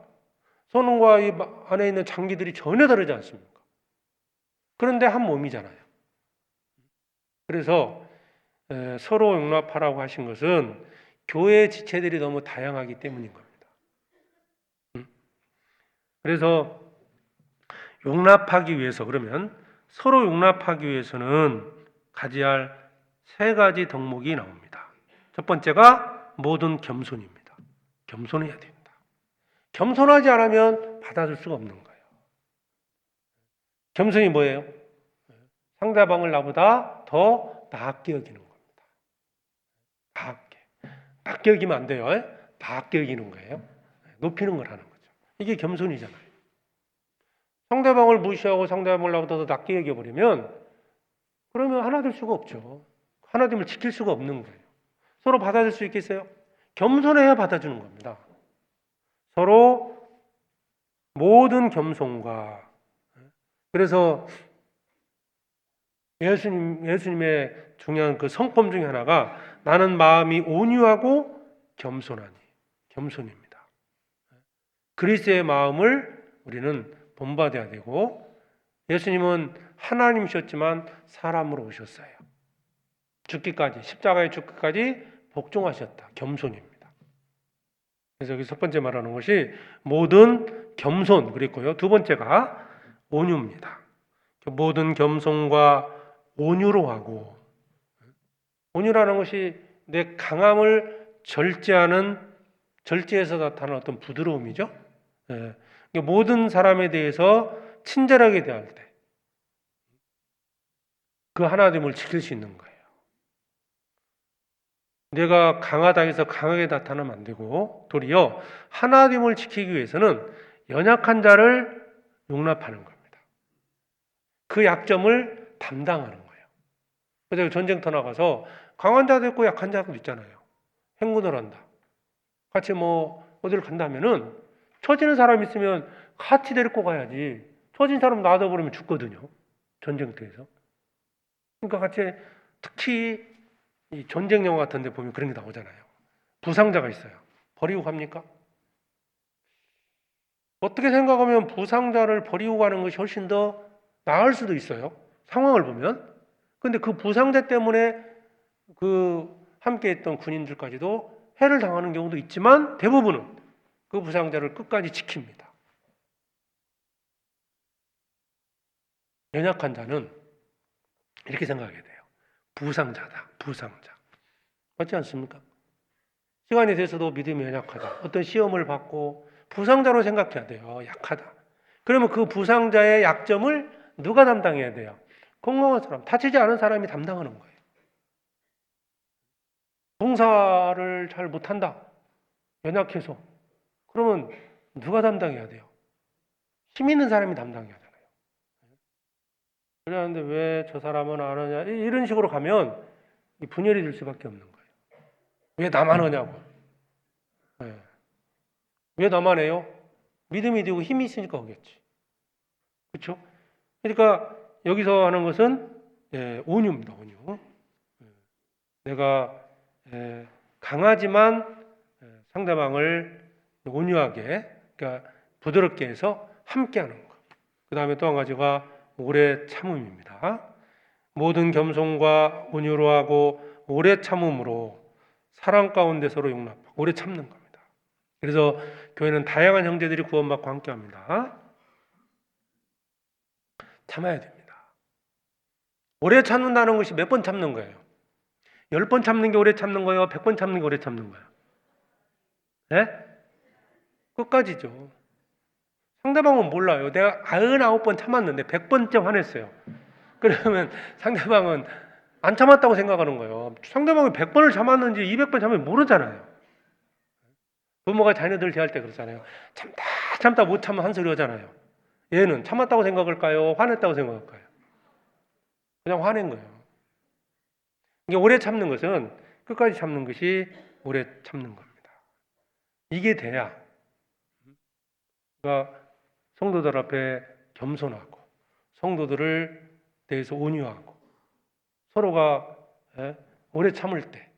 손과 이 안에 있는 장기들이 전혀 다르지 않습니까? 그런데 한 몸이잖아요. 그래서 서로 용납하라고 하신 것은 교회 지체들이 너무 다양하기 때문인 겁니다. 그래서 용납하기 위해서, 그러면 서로 용납하기 위해서는 가져야 할 세 가지 덕목이 나옵니다. 첫 번째가 모든 겸손입니다. 겸손해야 됩니다. 겸손하지 않으면 받아줄 수가 없는 거예요. 겸손이 뭐예요? 상대방을 나보다 더 낮게 여기는 겁니다. 낮게 여기면 안 돼요. 낮게 여기는 거예요. 높이는 걸 하는 거죠. 이게 겸손이잖아요. 상대방을 무시하고 상대방을 나보다 더 낮게 여겨버리면 그러면 하나 될 수가 없죠. 하나됨을 지킬 수가 없는 거예요. 서로 받아줄 수 있겠어요? 겸손해야 받아주는 겁니다. 서로 모든 겸손과. 그래서 예수님의 중요한 그 성품 중에 하나가 나는 마음이 온유하고 겸손하니. 겸손입니다. 그리스도의 마음을 우리는 본받아야 되고, 예수님은 하나님이셨지만 사람으로 오셨어요. 죽기까지, 십자가에 죽기까지 복종하셨다. 겸손입니다. 그래서 여기 첫 번째 말하는 것이 모든 겸손 그랬고요. 두 번째가 온유입니다. 모든 겸손과 온유로 하고, 온유라는 것이 내 강함을 절제해서 나타나는 어떤 부드러움이죠. 모든 사람에 대해서 친절하게 대할 때 그 하나님을 지킬 수 있는 거예요. 내가 강하다 해서 강하게 나타나면 안 되고, 도리어 하나님을 지키기 위해서는 연약한 자를 용납하는 겁니다. 그 약점을 담당하는 거예요. 그래서 전쟁터 나가서 강한 자도 있고 약한 자도 있잖아요. 행군을 한다. 같이 어디를 간다면은 처지는 사람 있으면 같이 데리고 가야지. 처진 사람 놔둬버리면 죽거든요. 전쟁터에서. 그러니까 같이, 특히 이 전쟁 영화 같은 데 보면 그런 게 나오잖아요. 부상자가 있어요. 버리고 갑니까? 어떻게 생각하면 부상자를 버리고 가는 것이 훨씬 더 나을 수도 있어요. 상황을 보면. 근데 그 부상자 때문에 그 함께 했던 군인들까지도 해를 당하는 경우도 있지만 대부분은 그 부상자를 끝까지 지킵니다. 연약한 자는 이렇게 생각해야 돼요. 부상자다. 부상자. 맞지 않습니까? 시간이 돼서도 믿음이 연약하다. 어떤 시험을 받고 부상자로 생각해야 돼요. 약하다. 그러면 그 부상자의 약점을 누가 담당해야 돼요? 건강한 사람, 다치지 않은 사람이 담당하는 거예요. 봉사를 잘 못한다. 연약해서. 그러면 누가 담당해야 돼요? 힘 있는 사람이 담당해야 되잖아요. 그러는데 왜 저 사람은 안 하냐? 이런 식으로 가면 분열이 될 수밖에 없는 거예요. 왜 나만 하냐고. 네. 왜 나만 해요? 믿음이 되고 힘이 있으니까 오겠지. 그렇죠? 그러니까 여기서 하는 것은 온유입니다. 온유. 내가 강하지만 상대방을 온유하게, 그러니까 부드럽게 해서 함께하는 것. 그 다음에 또 한 가지가 오래 참음입니다. 모든 겸손과 온유로 하고 오래 참음으로 사랑 가운데 서로 용납하고 오래 참는 겁니다. 그래서 교회는 다양한 형제들이 구원받고 함께합니다. 참아야 됩니다. 오래 참는다는 것이 몇 번 참는 거예요? 10번 참는 게 오래 참는 거예요? 100번 참는 게 오래 참는 거예요? 네? 끝까지죠. 상대방은 몰라요. 내가 99번 참았는데 100번째 화냈어요. 그러면 상대방은 안 참았다고 생각하는 거예요. 상대방이 100번을 참았는지 200번 참았는지 모르잖아요. 부모가 자녀들 대할 때 그러잖아요. 참다 못 참으면 한 소리 하잖아요. 얘는 참았다고 생각할까요? 화냈다고 생각할까요? 그냥 화낸 거예요. 이게 오래 참는 것은 끝까지 참는 것이 오래 참는 겁니다. 이게 돼야 그러니까 성도들 앞에 겸손하고 성도들을 대해서 온유하고 서로가 오래 참을 때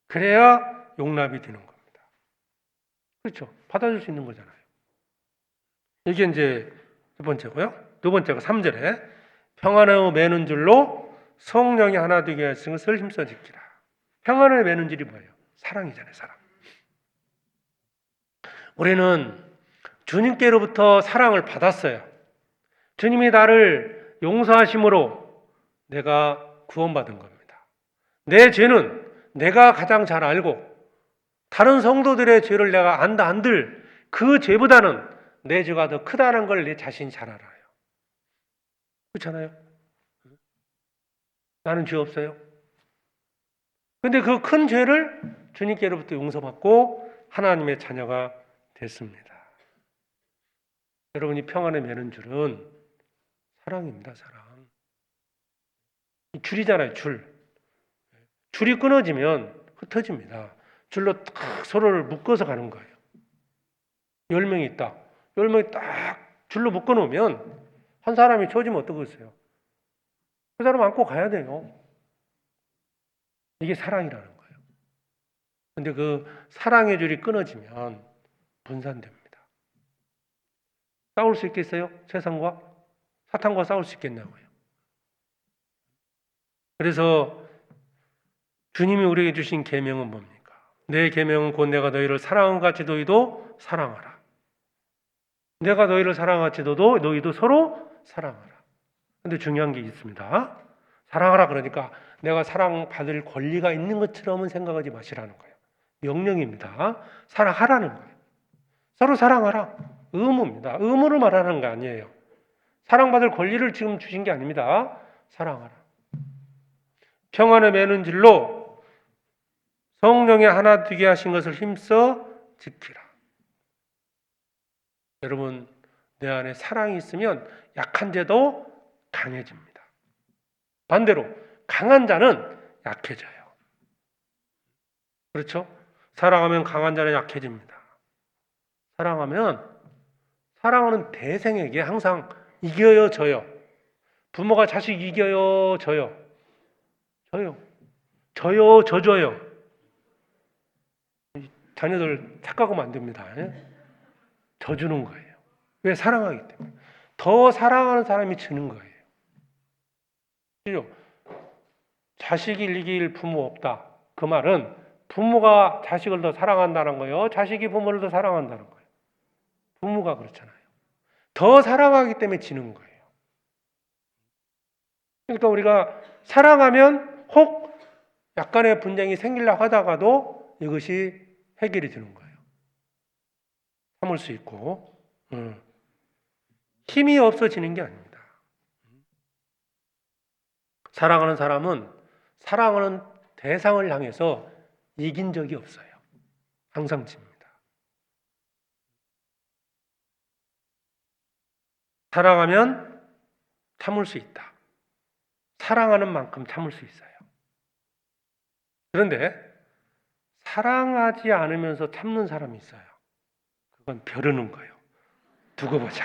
그래야 용납이 되는 겁니다. 그렇죠? 받아줄 수 있는 거잖아요. 이게 이제 첫 번째고요. 두 번째가 3절에 평안을 매는 줄로 성령이 하나 되게 하신 것을 힘써 지키라. 평안을 매는 줄이 뭐예요? 사랑이잖아요. 사랑. 우리는 주님께로부터 사랑을 받았어요. 주님이 나를 용서하심으로 내가 구원받은 겁니다. 내 죄는 내가 가장 잘 알고 다른 성도들의 죄를 내가 안다 안들 그 죄보다는 내 죄가 더 크다는 걸 내 자신이 잘 알아요. 그렇잖아요? 나는 죄 없어요. 근데 그 큰 죄를 주님께로부터 용서받고 하나님의 자녀가 됐습니다. 여러분이 평안을 매는 줄은 사랑입니다. 사랑. 줄이잖아요. 줄이 끊어지면 흩어집니다. 줄로 딱 서로를 묶어서 가는 거예요. 10명이 있다. 10명이 딱 줄로 묶어놓으면 한 사람이 처지면 어떠겠어요? 그 사람 안고 가야 돼요. 이게 사랑이라는 거예요. 근데 그 사랑의 줄이 끊어지면 분산됩니다. 싸울 수 있겠어요? 세상과? 사탄과 싸울 수 있겠냐고요. 그래서 주님이 우리에게 주신 계명은 뭡니까? 내 계명은 곧 내가 너희를 사랑한 같이 너희도 사랑하라. 내가 너희를 사랑한 같이 너희도 서로 사랑하라. 근데 중요한 게 있습니다. 사랑하라 그러니까 내가 사랑받을 권리가 있는 것처럼은 생각하지 마시라는 거예요. 명령입니다. 사랑하라는 거예요. 서로 사랑하라. 의무입니다. 의무를 말하는 거 아니에요. 사랑받을 권리를 지금 주신 게 아닙니다. 사랑하라. 평안을 매는 질로 성령의 하나 되게 하신 것을 힘써 지키라. 여러분, 내 안에 사랑이 있으면 약한 자도 강해집니다. 반대로 강한 자는 약해져요. 그렇죠? 사랑하면 강한 자는 약해집니다. 사랑하는 대생에게 항상 이겨요, 져요. 부모가 자식 이겨요, 져요. 져줘요. 자녀들 착각하면 안 됩니다. 져주는 거예요. 왜? 사랑하기 때문에. 더 사랑하는 사람이 지는 거예요. 그죠? 자식이 이길 부모 없다. 그 말은 부모가 자식을 더 사랑한다는 거예요. 자식이 부모를 더 사랑한다는 거예요. 부모가 그렇잖아요. 더 사랑하기 때문에 지는 거예요. 그러니까 우리가 사랑하면 혹 약간의 분쟁이 생기려고 하다가도 이것이 해결이 되는 거예요. 참을 수 있고 힘이 없어지는 게 아닙니다. 사랑하는 사람은 사랑하는 대상을 향해서 이긴 적이 없어요. 항상 집니다. 사랑하면 참을 수 있다. 사랑하는 만큼 참을 수 있어요. 그런데 사랑하지 않으면서 참는 사람이 있어요. 그건 벼르는 거예요. 두고 보자.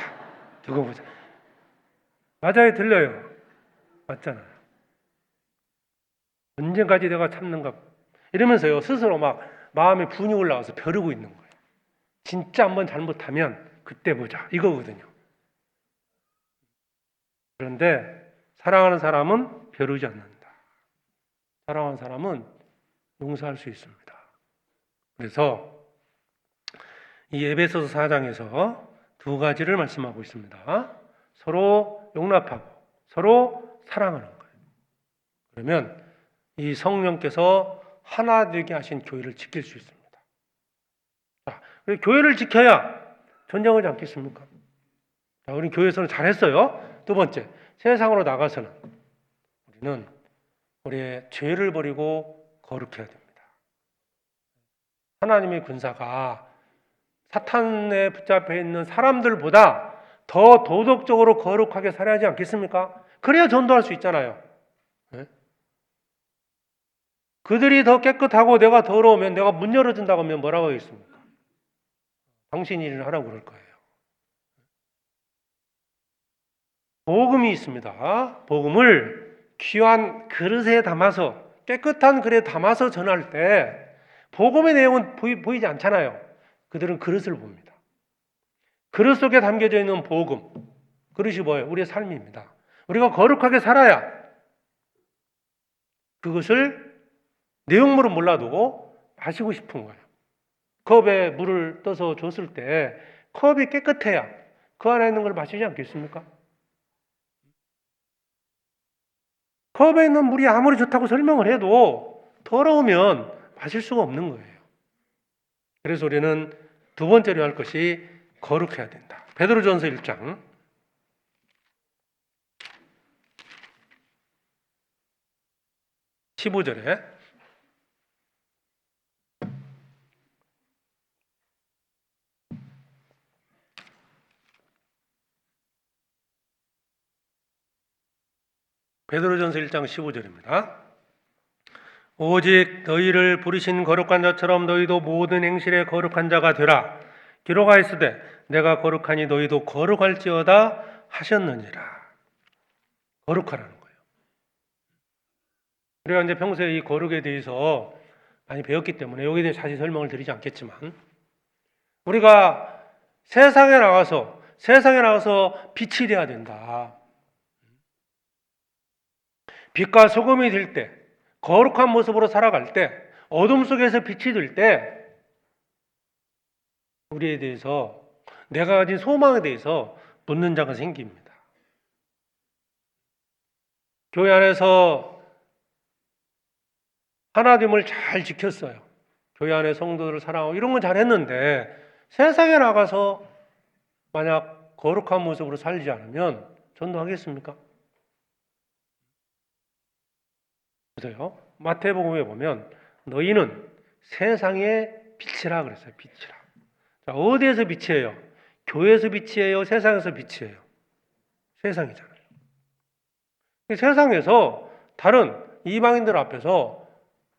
맞아요, 들려요. 맞잖아요. 언제까지 내가 참는가 이러면서요 스스로 막 마음에 분이 올라와서 벼르고 있는 거예요. 진짜 한번 잘못하면 그때 보자 이거거든요. 그런데 사랑하는 사람은 벼르지 않는다. 사랑하는 사람은 용서할 수 있습니다. 그래서 이 에베소서 4장에서 두 가지를 말씀하고 있습니다. 서로 용납하고 서로 사랑하는 거예요. 그러면 이 성령께서 하나 되게 하신 교회를 지킬 수 있습니다. 자, 교회를 지켜야 전쟁하지 않겠습니까? 자, 우리 교회에서는 잘했어요. 두 번째, 세상으로 나가서는 우리는 우리의 죄를 버리고 거룩해야 됩니다. 하나님의 군사가 사탄에 붙잡혀 있는 사람들보다 더 도덕적으로 거룩하게 살아야 하지 않겠습니까? 그래야 전도할 수 있잖아요. 네? 그들이 더 깨끗하고 내가 더러우면 내가 문 열어준다고 하면 뭐라고 하겠습니까? 당신 일을 하라고 그럴 거예요. 복음이 있습니다. 복음을 귀한 그릇에 담아서 깨끗한 그릇에 담아서 전할 때 복음의 내용은 보이지 않잖아요. 그들은 그릇을 봅니다. 그릇 속에 담겨져 있는 복음. 그릇이 뭐예요? 우리의 삶입니다. 우리가 거룩하게 살아야 그것을 내용물은 몰라도 마시고 싶은 거예요. 컵에 물을 떠서 줬을 때 컵이 깨끗해야 그 안에 있는 걸 마시지 않겠습니까? 컵에 있는 물이 아무리 좋다고 설명을 해도 더러우면 마실 수가 없는 거예요. 그래서 우리는 두 번째로 할 것이 거룩해야 된다. 베드로전서 1장 15절에 베드로전서 1장 15절입니다. 오직 너희를 부르신 거룩한 자처럼 너희도 모든 행실에 거룩한 자가 되라. 기록하였으되 내가 거룩하니 너희도 거룩할지어다 하셨느니라. 거룩하라는 거예요. 우리가 이제 평소에 이 거룩에 대해서 많이 배웠기 때문에 여기에 대해 자세히 설명을 드리지 않겠지만, 우리가 세상에 나가서 빛이 돼야 된다. 빛과 소금이 될 때, 거룩한 모습으로 살아갈 때, 어둠 속에서 빛이 될 때, 우리에 대해서, 내가 가진 소망에 대해서 묻는 자가 생깁니다. 교회 안에서 하나님을 잘 지켰어요. 교회 안에 성도들을 사랑하고 이런 건 잘했는데, 세상에 나가서 만약 거룩한 모습으로 살지 않으면 전도하겠습니까? 보세요. 마태복음에 보면 너희는 세상의 빛이라 그랬어요. 빛이라. 자, 어디에서 빛이에요? 교회에서 빛이에요? 세상에서 빛이에요? 세상이잖아요. 세상에서 다른 이방인들 앞에서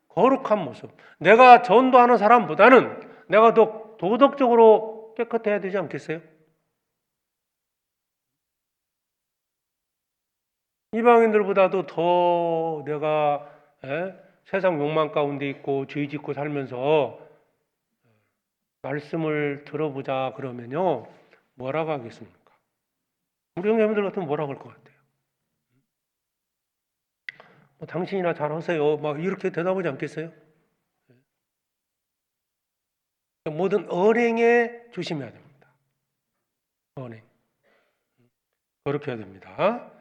거룩한 모습, 내가 전도하는 사람보다는 내가 더 도덕적으로 깨끗해야 되지 않겠어요? 이방인들보다도 더 내가 세상 욕망 가운데 있고 죄 짓고 살면서 말씀을 들어보자 그러면요, 뭐라고 하겠습니까? 우리 형제님들 같으면 뭐라고 할 것 같아요? 뭐 당신이나 잘하세요. 막 이렇게 대답하지 않겠어요? 모든 언행에 조심해야 됩니다. 언행. 그렇게 해야 됩니다.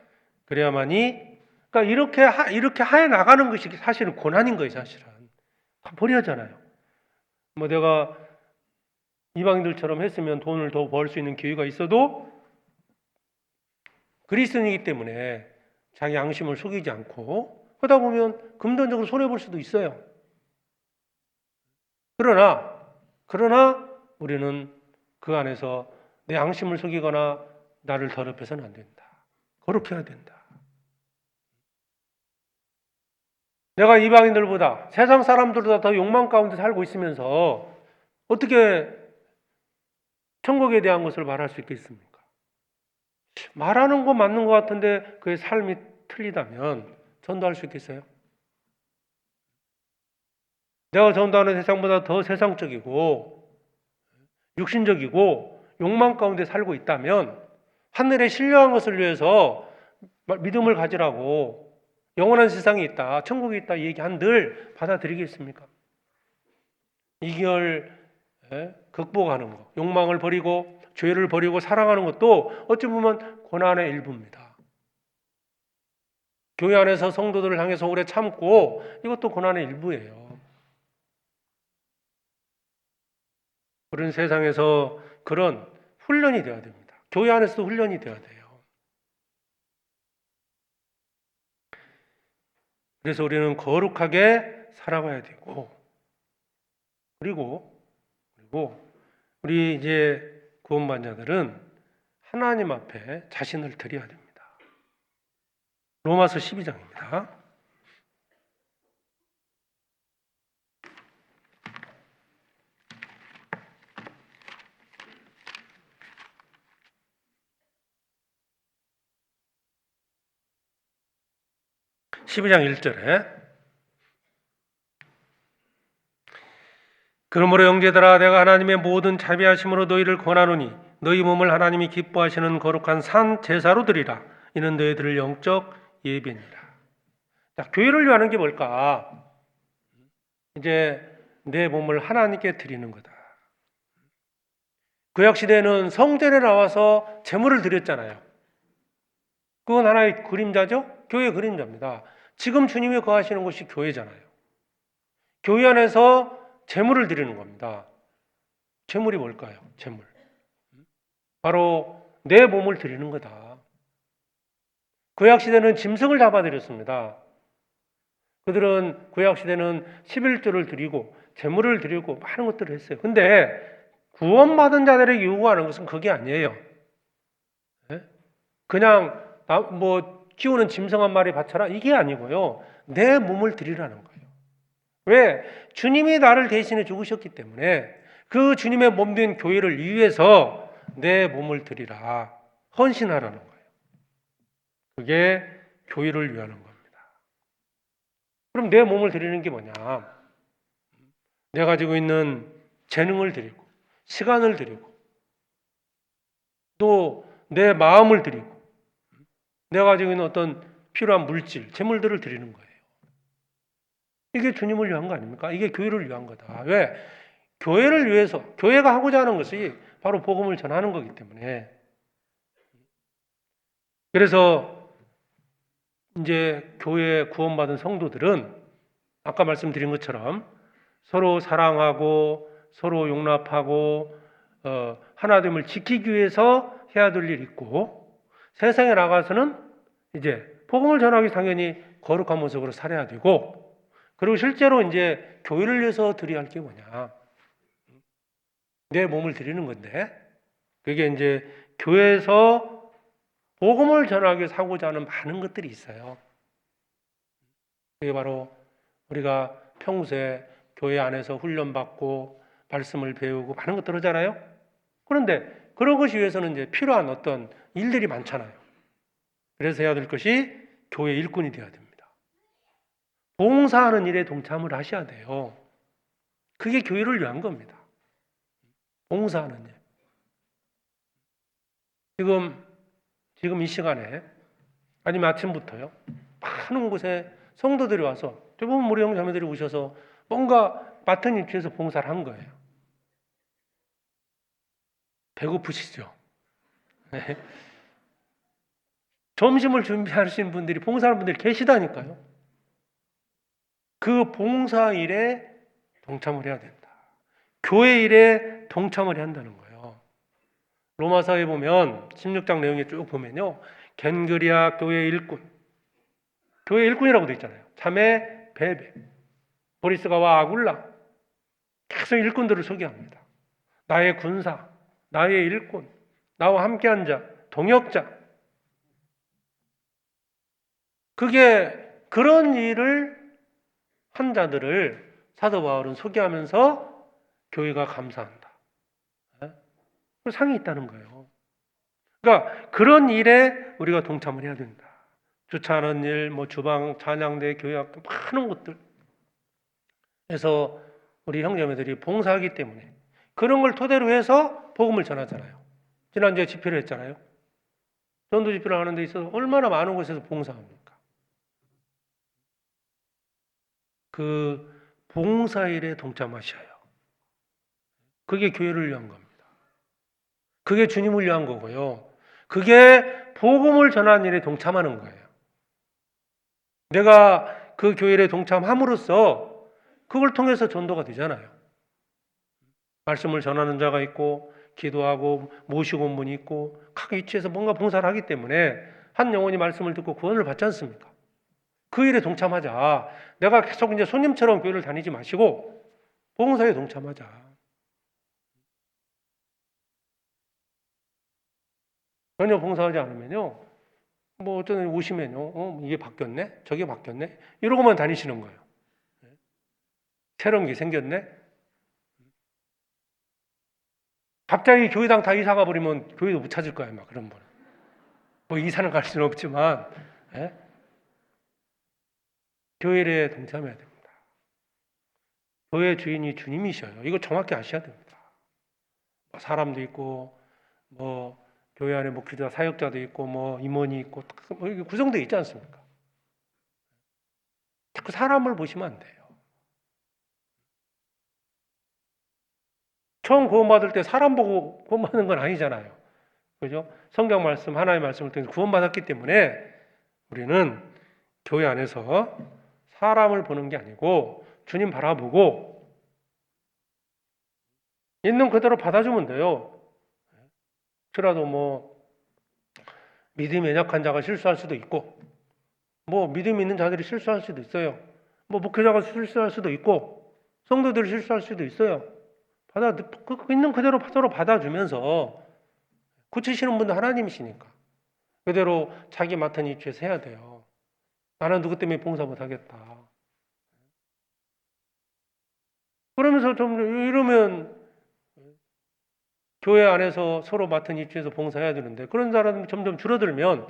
그래야만이, 그러니까 이렇게 하여 나가는 것이 사실은 고난인 거예요, 사실은. 다 버려야잖아요. 뭐 내가 이방인들처럼 했으면 돈을 더 벌 수 있는 기회가 있어도 그리스도인이기 때문에 자기 양심을 속이지 않고 하다 보면 금전적으로 손해볼 수도 있어요. 그러나 우리는 그 안에서 내 양심을 속이거나 나를 더럽혀서는 안 된다. 거룩해야 된다. 내가 이방인들보다 세상 사람들보다 더 욕망 가운데 살고 있으면서 어떻게 천국에 대한 것을 말할 수 있겠습니까? 말하는 거 맞는 것 같은데 그의 삶이 틀리다면 전도할 수 있겠어요? 내가 전도하는 세상보다 더 세상적이고 육신적이고 욕망 가운데 살고 있다면 하늘에 신령한 것을 위해서 믿음을 가지라고, 영원한 세상이 있다, 천국이 있다 얘기한들 받아들이겠습니까? 이걸 극복하는 것, 욕망을 버리고 죄를 버리고 사랑하는 것도 어찌 보면 고난의 일부입니다. 교회 안에서 성도들을 향해서 오래 참고, 이것도 고난의 일부예요. 그런 세상에서 그런 훈련이 되어야 됩니다. 교회 안에서도 훈련이 되어야 돼요. 그래서 우리는 거룩하게 살아가야 되고, 그리고 우리 이제 구원받은 자들은 하나님 앞에 자신을 드려야 됩니다. 로마서 12장입니다. (12장) 1절에 그러므로 형제들아 내가 하나님의 모든 자비하심으로 너희를 권하노니 너희 몸을 하나님이 기뻐하시는 거룩한 산 제사로 드리라. 이는 너희들을 영적 예배니라. 자, 교회를 위하는 게 뭘까? 이제 내 몸을 하나님께 드리는 거다. 구약 시대에는 성전에 나와서 제물을 드렸잖아요. 그건 하나의 그림자죠? 교회의 그림자입니다. 지금 주님이 거하시는 곳이 교회잖아요. 교회 안에서 제물을 드리는 겁니다. 제물이 뭘까요? 제물. 바로 내 몸을 드리는 거다. 구약 시대는 짐승을 잡아드렸습니다. 그들은 구약 시대는 11조를 드리고 제물을 드리고 많은 것들을 했어요. 근데 구원받은 자들에게 요구하는 것은 그게 아니에요. 그냥 키우는 짐승 한 마리 바쳐라 이게 아니고요. 내 몸을 드리라는 거예요. 왜? 주님이 나를 대신해 죽으셨기 때문에 그 주님의 몸된 교회를 위해서 내 몸을 드리라, 헌신하라는 거예요. 그게 교회를 위하는 겁니다. 그럼 내 몸을 드리는 게 뭐냐? 내가 가지고 있는 재능을 드리고 시간을 드리고 또 내 마음을 드리고 내가 가지고 있는 어떤 필요한 물질, 재물들을 드리는 거예요. 이게 주님을 위한 거 아닙니까? 이게 교회를 위한 거다. 왜? 교회를 위해서, 교회가 하고자 하는 것이 바로 복음을 전하는 거기 때문에. 그래서 이제 교회에 구원받은 성도들은 아까 말씀드린 것처럼 서로 사랑하고 서로 용납하고 하나됨을 지키기 위해서 해야 될 일이 있고, 세상에 나가서는 이제 복음을 전하기 당연히 거룩한 모습으로 살아야 되고, 그리고 실제로 이제 교회를 위해서 드려야 할 게 뭐냐? 내 몸을 드리는 건데, 그게 이제 교회에서 복음을 전하기 위해서 하고자 하는 많은 것들이 있어요. 그게 바로 우리가 평소에 교회 안에서 훈련받고 말씀을 배우고 많은 것들 하잖아요. 그런데 그런 것이 위해서는 이제 필요한 어떤 일들이 많잖아요. 그래서 해야 될 것이 교회 일꾼이 되어야 됩니다. 봉사하는 일에 동참을 하셔야 돼요. 그게 교회를 위한 겁니다. 봉사하는 일. 지금 이 시간에 아니면 아침부터요. 많은 곳에 성도들이 와서 대부분 우리 형제자매들이 오셔서 뭔가 맡은 입지에서 봉사를 한 거예요. 배고프시죠? 네. 점심을 준비하시는 분들이 봉사하는 분들이 계시다니까요. 그 봉사 일에 동참을 해야 된다. 교회 일에 동참을 해야 한다는 거예요. 로마서에 보면 16장 내용에 쭉 보면요. 겐그리아 교회 일꾼, 교회 일꾼이라고 되어 있잖아요. 자매 베베, 보리스가와 아굴라, 계속 일꾼들을 소개합니다. 나의 군사, 나의 일꾼, 나와 함께한 자, 동역자. 그게 그런 일을 한 자들을 사도 바울은 소개하면서 교회가 감사한다. 상이 있다는 거예요. 그러니까 그런 일에 우리가 동참을 해야 된다. 주차하는 일, 뭐 주방, 찬양대, 교회학교 많은 곳들. 그래서 우리 형제매들이 봉사하기 때문에 그런 걸 토대로 해서 복음을 전하잖아요. 지난주에 집회를 했잖아요. 전도 집회를 하는 데 있어서 얼마나 많은 곳에서 봉사합니까? 그 봉사일에 동참하셔요. 그게 교회를 위한 겁니다. 그게 주님을 위한 거고요. 그게 복음을 전하는 일에 동참하는 거예요. 내가 그 교회에 동참함으로써 그걸 통해서 전도가 되잖아요. 말씀을 전하는 자가 있고 기도하고 모시고 온 분이 있고 각 위치에서 뭔가 봉사를 하기 때문에 한 영혼이 말씀을 듣고 구원을 받지 않습니까? 그 일에 동참하자. 내가 계속 이제 손님처럼 교회를 다니지 마시고 봉사에 동참하자. 전혀 봉사하지 않으면요. 뭐 어떤 분 오시면요. 이게 바뀌었네? 저게 바뀌었네? 이러고만 다니시는 거예요. 새로운 게 생겼네? 갑자기 교회당 다 이사가 버리면 교회도 못 찾을 거예요. 막 그런 분. 뭐 이사는 갈 수는 없지만 예? 교회에 동참해야 됩니다. 교회 주인이 주님이셔요. 이거 정확히 아셔야 됩니다. 사람도 있고 뭐 교회 안에 목회자 사역자도 있고 뭐 임원이 있고 뭐 이게 구성되어 있지 않습니까? 자꾸 사람을 보시면 안 돼요. 처음 구원받을 때 사람 보고 구원받는 건 아니잖아요. 그죠? 성경 말씀, 하나의 말씀을 통해서 구원받았기 때문에 우리는 교회 안에서 사람을 보는 게 아니고 주님 바라보고 있는 그대로 받아주면 돼요. 혹시라도 뭐 믿음이 연약한 자가 실수할 수도 있고 뭐 믿음이 있는 자들이 실수할 수도 있어요. 뭐 목회자가 실수할 수도 있고 성도들이 실수할 수도 있어요. 있는 그대로 서로 받아주면서 고치시는 분도 하나님이시니까 그대로 자기 맡은 위치에서 해야 돼요. 나는 누구 때문에 봉사 못하겠다. 그러면서 좀 이러면 교회 안에서 서로 맡은 위치에서 봉사해야 되는데 그런 사람이 점점 줄어들면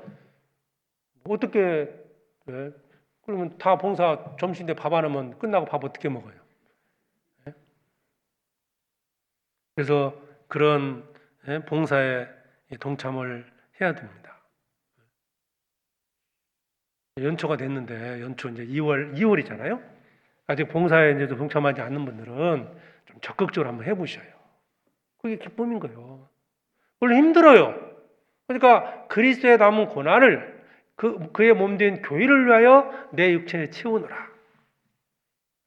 어떻게 그러면 다 봉사 점심 때 밥 안 하면 끝나고 밥 어떻게 먹어요? 그래서 그런 봉사에 동참을 해야 됩니다. 연초가 됐는데 연초 이제 2월이잖아요. 아직 봉사에 이제 동참하지 않는 분들은 좀 적극적으로 한번 해보셔요. 그게 기쁨인 거예요. 원래 힘들어요. 그러니까 그리스도의 남은 고난을 그의 몸된 교회를 위하여 내 육체에 채우노라.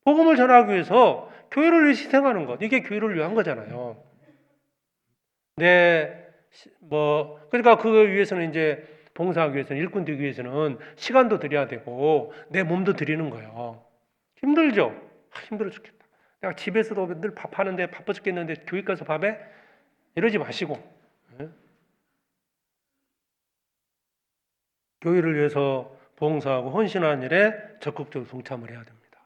복음을 전하기 위해서 교회를 위해 희생하는 것, 이게 교회를 위한 거잖아요. 그러니까 그거 위해서는 이제 봉사하기 위해서는 일꾼 되기 위해서는 시간도 드려야 되고 내 몸도 드리는 거예요. 힘들죠? 힘들어 죽겠다. 내가 집에서도 늘 밥하는데 바빠 죽겠는데 교회 가서 밥해? 이러지 마시고 교회를 위해서 봉사하고 헌신하는 일에 적극적으로 동참을 해야 됩니다.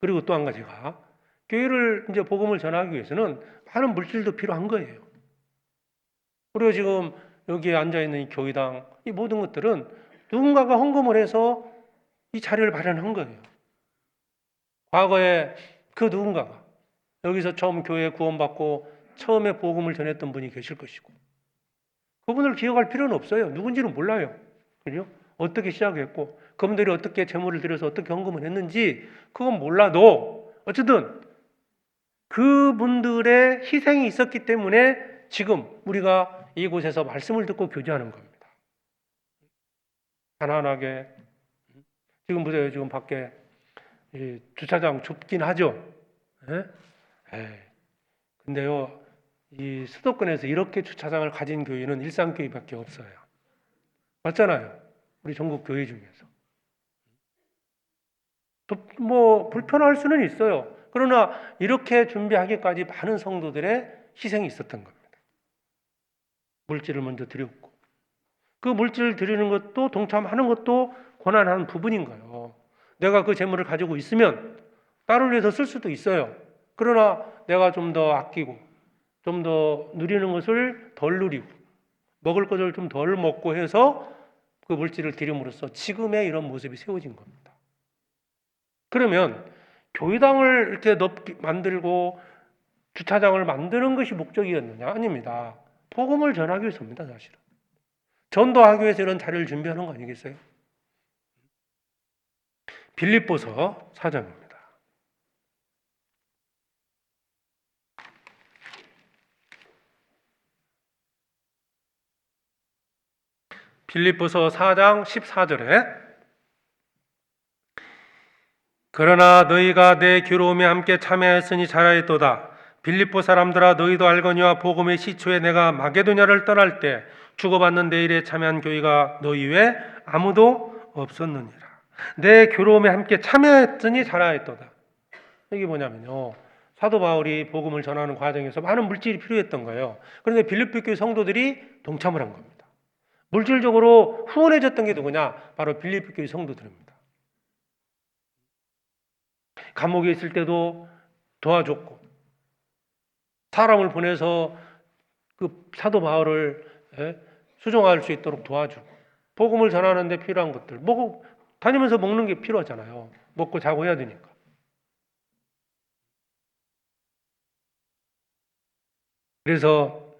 그리고 또 한 가지가 교회를 이제 복음을 전하기 위해서는 많은 물질도 필요한 거예요. 그리고 지금 여기에 앉아 있는 이 교회당 이 모든 것들은 누군가가 헌금을 해서 이 자리를 마련한 거예요. 과거에 그 누군가가 여기서 처음 교회에 구원받고 처음에 복음을 전했던 분이 계실 것이고 그분을 기억할 필요는 없어요. 누군지는 몰라요. 그죠? 어떻게 시작했고 그분들이 어떻게 재물을 들여서 어떻게 헌금을 했는지 그건 몰라도 어쨌든 그분들의 희생이 있었기 때문에 지금 우리가 이곳에서 말씀을 듣고 교제하는 겁니다. 가난하게 지금 보세요. 지금 밖에 주차장 좁긴 하죠. 근데요, 이 수도권에서 이렇게 주차장을 가진 교회는 일산교회밖에 없어요. 맞잖아요. 우리 전국 교회 중에서. 뭐 불편할 수는 있어요. 그러나 이렇게 준비하기까지 많은 성도들의 희생이 있었던 겁니다. 물질을 먼저 드렸고 그 물질을 드리는 것도 동참하는 것도 고난하는 부분인 거예요. 내가 그 재물을 가지고 있으면 딸을 위해서 쓸 수도 있어요. 그러나 내가 좀 더 아끼고 좀 더 누리는 것을 덜 누리고 먹을 것을 좀 덜 먹고 해서 그 물질을 드림으로써 지금의 이런 모습이 세워진 겁니다. 그러면 교회당을 이렇게 만들고 주차장을 만드는 것이 목적이었느냐? 아닙니다. 복음을 전하기 위해서입니다, 사실은. 전도하기 위해서 이런 자리를 준비하는 거 아니겠어요? 빌립보서 4장입니다. 빌립보서 4장 14절에 그러나 너희가 내 괴로움에 함께 참여하였으니 잘하였도다. 빌립보 사람들아 너희도 알거니와 복음의 시초에 내가 마게도냐를 떠날 때 주고받는 내 일에 참여한 교회가 너희 외에 아무도 없었느니라. 내 괴로움에 함께 참여했으니 잘하였도다. 이게 뭐냐면요. 사도 바울이 복음을 전하는 과정에서 많은 물질이 필요했던 거예요. 그런데 빌립보 교회 성도들이 동참을 한 겁니다. 물질적으로 후원해줬던 게 누구냐? 바로 빌립보 교회 성도들입니다. 감옥에 있을 때도 도와줬고 사람을 보내서 그 사도 바울을 수종할 수 있도록 도와주고 복음을 전하는 데 필요한 것들 다니면서 먹는 게 필요하잖아요. 먹고 자고 해야 되니까. 그래서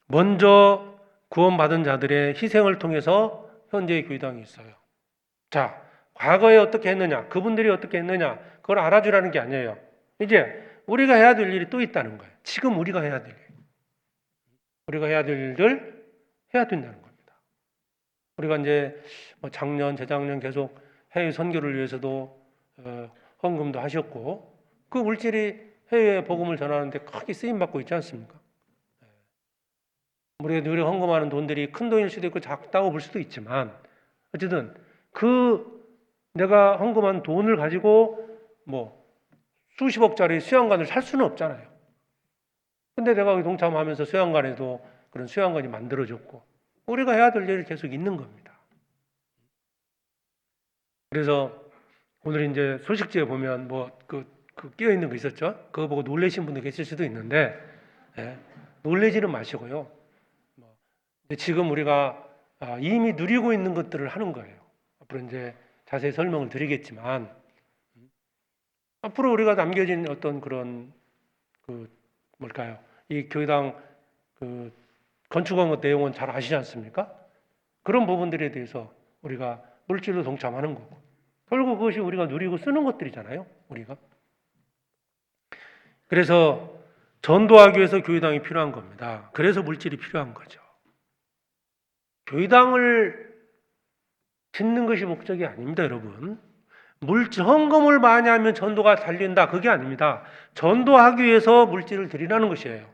먼저 구원받은 자들의 희생을 통해서 현재의 교회당이 있어요. 자, 과거에 어떻게 했느냐, 그분들이 어떻게 했느냐, 그걸 알아주라는 게 아니에요. 이제 우리가 해야 될 일이 또 있다는 거예요. 지금 우리가 해야 될 일. 우리가 해야 될 일들 해야 된다는 겁니다. 우리가 이제 작년, 재작년 계속 해외 선교를 위해서도 헌금도 하셨고 그 물질이 해외 복음을 전하는데 크게 쓰임 받고 있지 않습니까? 우리가 헌금하는 돈들이 큰 돈일 수도 있고 작다고 볼 수도 있지만 어쨌든 내가 헌금한 돈을 가지고 수십억짜리 수양관을 살 수는 없잖아요. 근데 내가 동참하면서 수양관에도 그런 수양관이 만들어졌고 우리가 해야 될 일이 계속 있는 겁니다. 그래서 오늘 이제 소식지에 보면 끼어 있는 거 있었죠? 그거 보고 놀라신 분도 계실 수도 있는데 놀라지는 마시고요. 지금 우리가 이미 누리고 있는 것들을 하는 거예요. 앞으로 이제 자세히 설명을 드리겠지만 앞으로 우리가 남겨진 어떤 그런 이 교회당 그 건축한 것 내용은 잘 아시지 않습니까? 그런 부분들에 대해서 우리가 물질로 동참하는 거고, 결국 그것이 우리가 누리고 쓰는 것들이잖아요, 우리가. 그래서 전도하기 위해서 교회당이 필요한 겁니다. 그래서 물질이 필요한 거죠. 교회당을 짓는 것이 목적이 아닙니다, 여러분. 헌금을 많이 하면 전도가 달린다, 그게 아닙니다. 전도하기 위해서 물질을 드리라는 것이에요.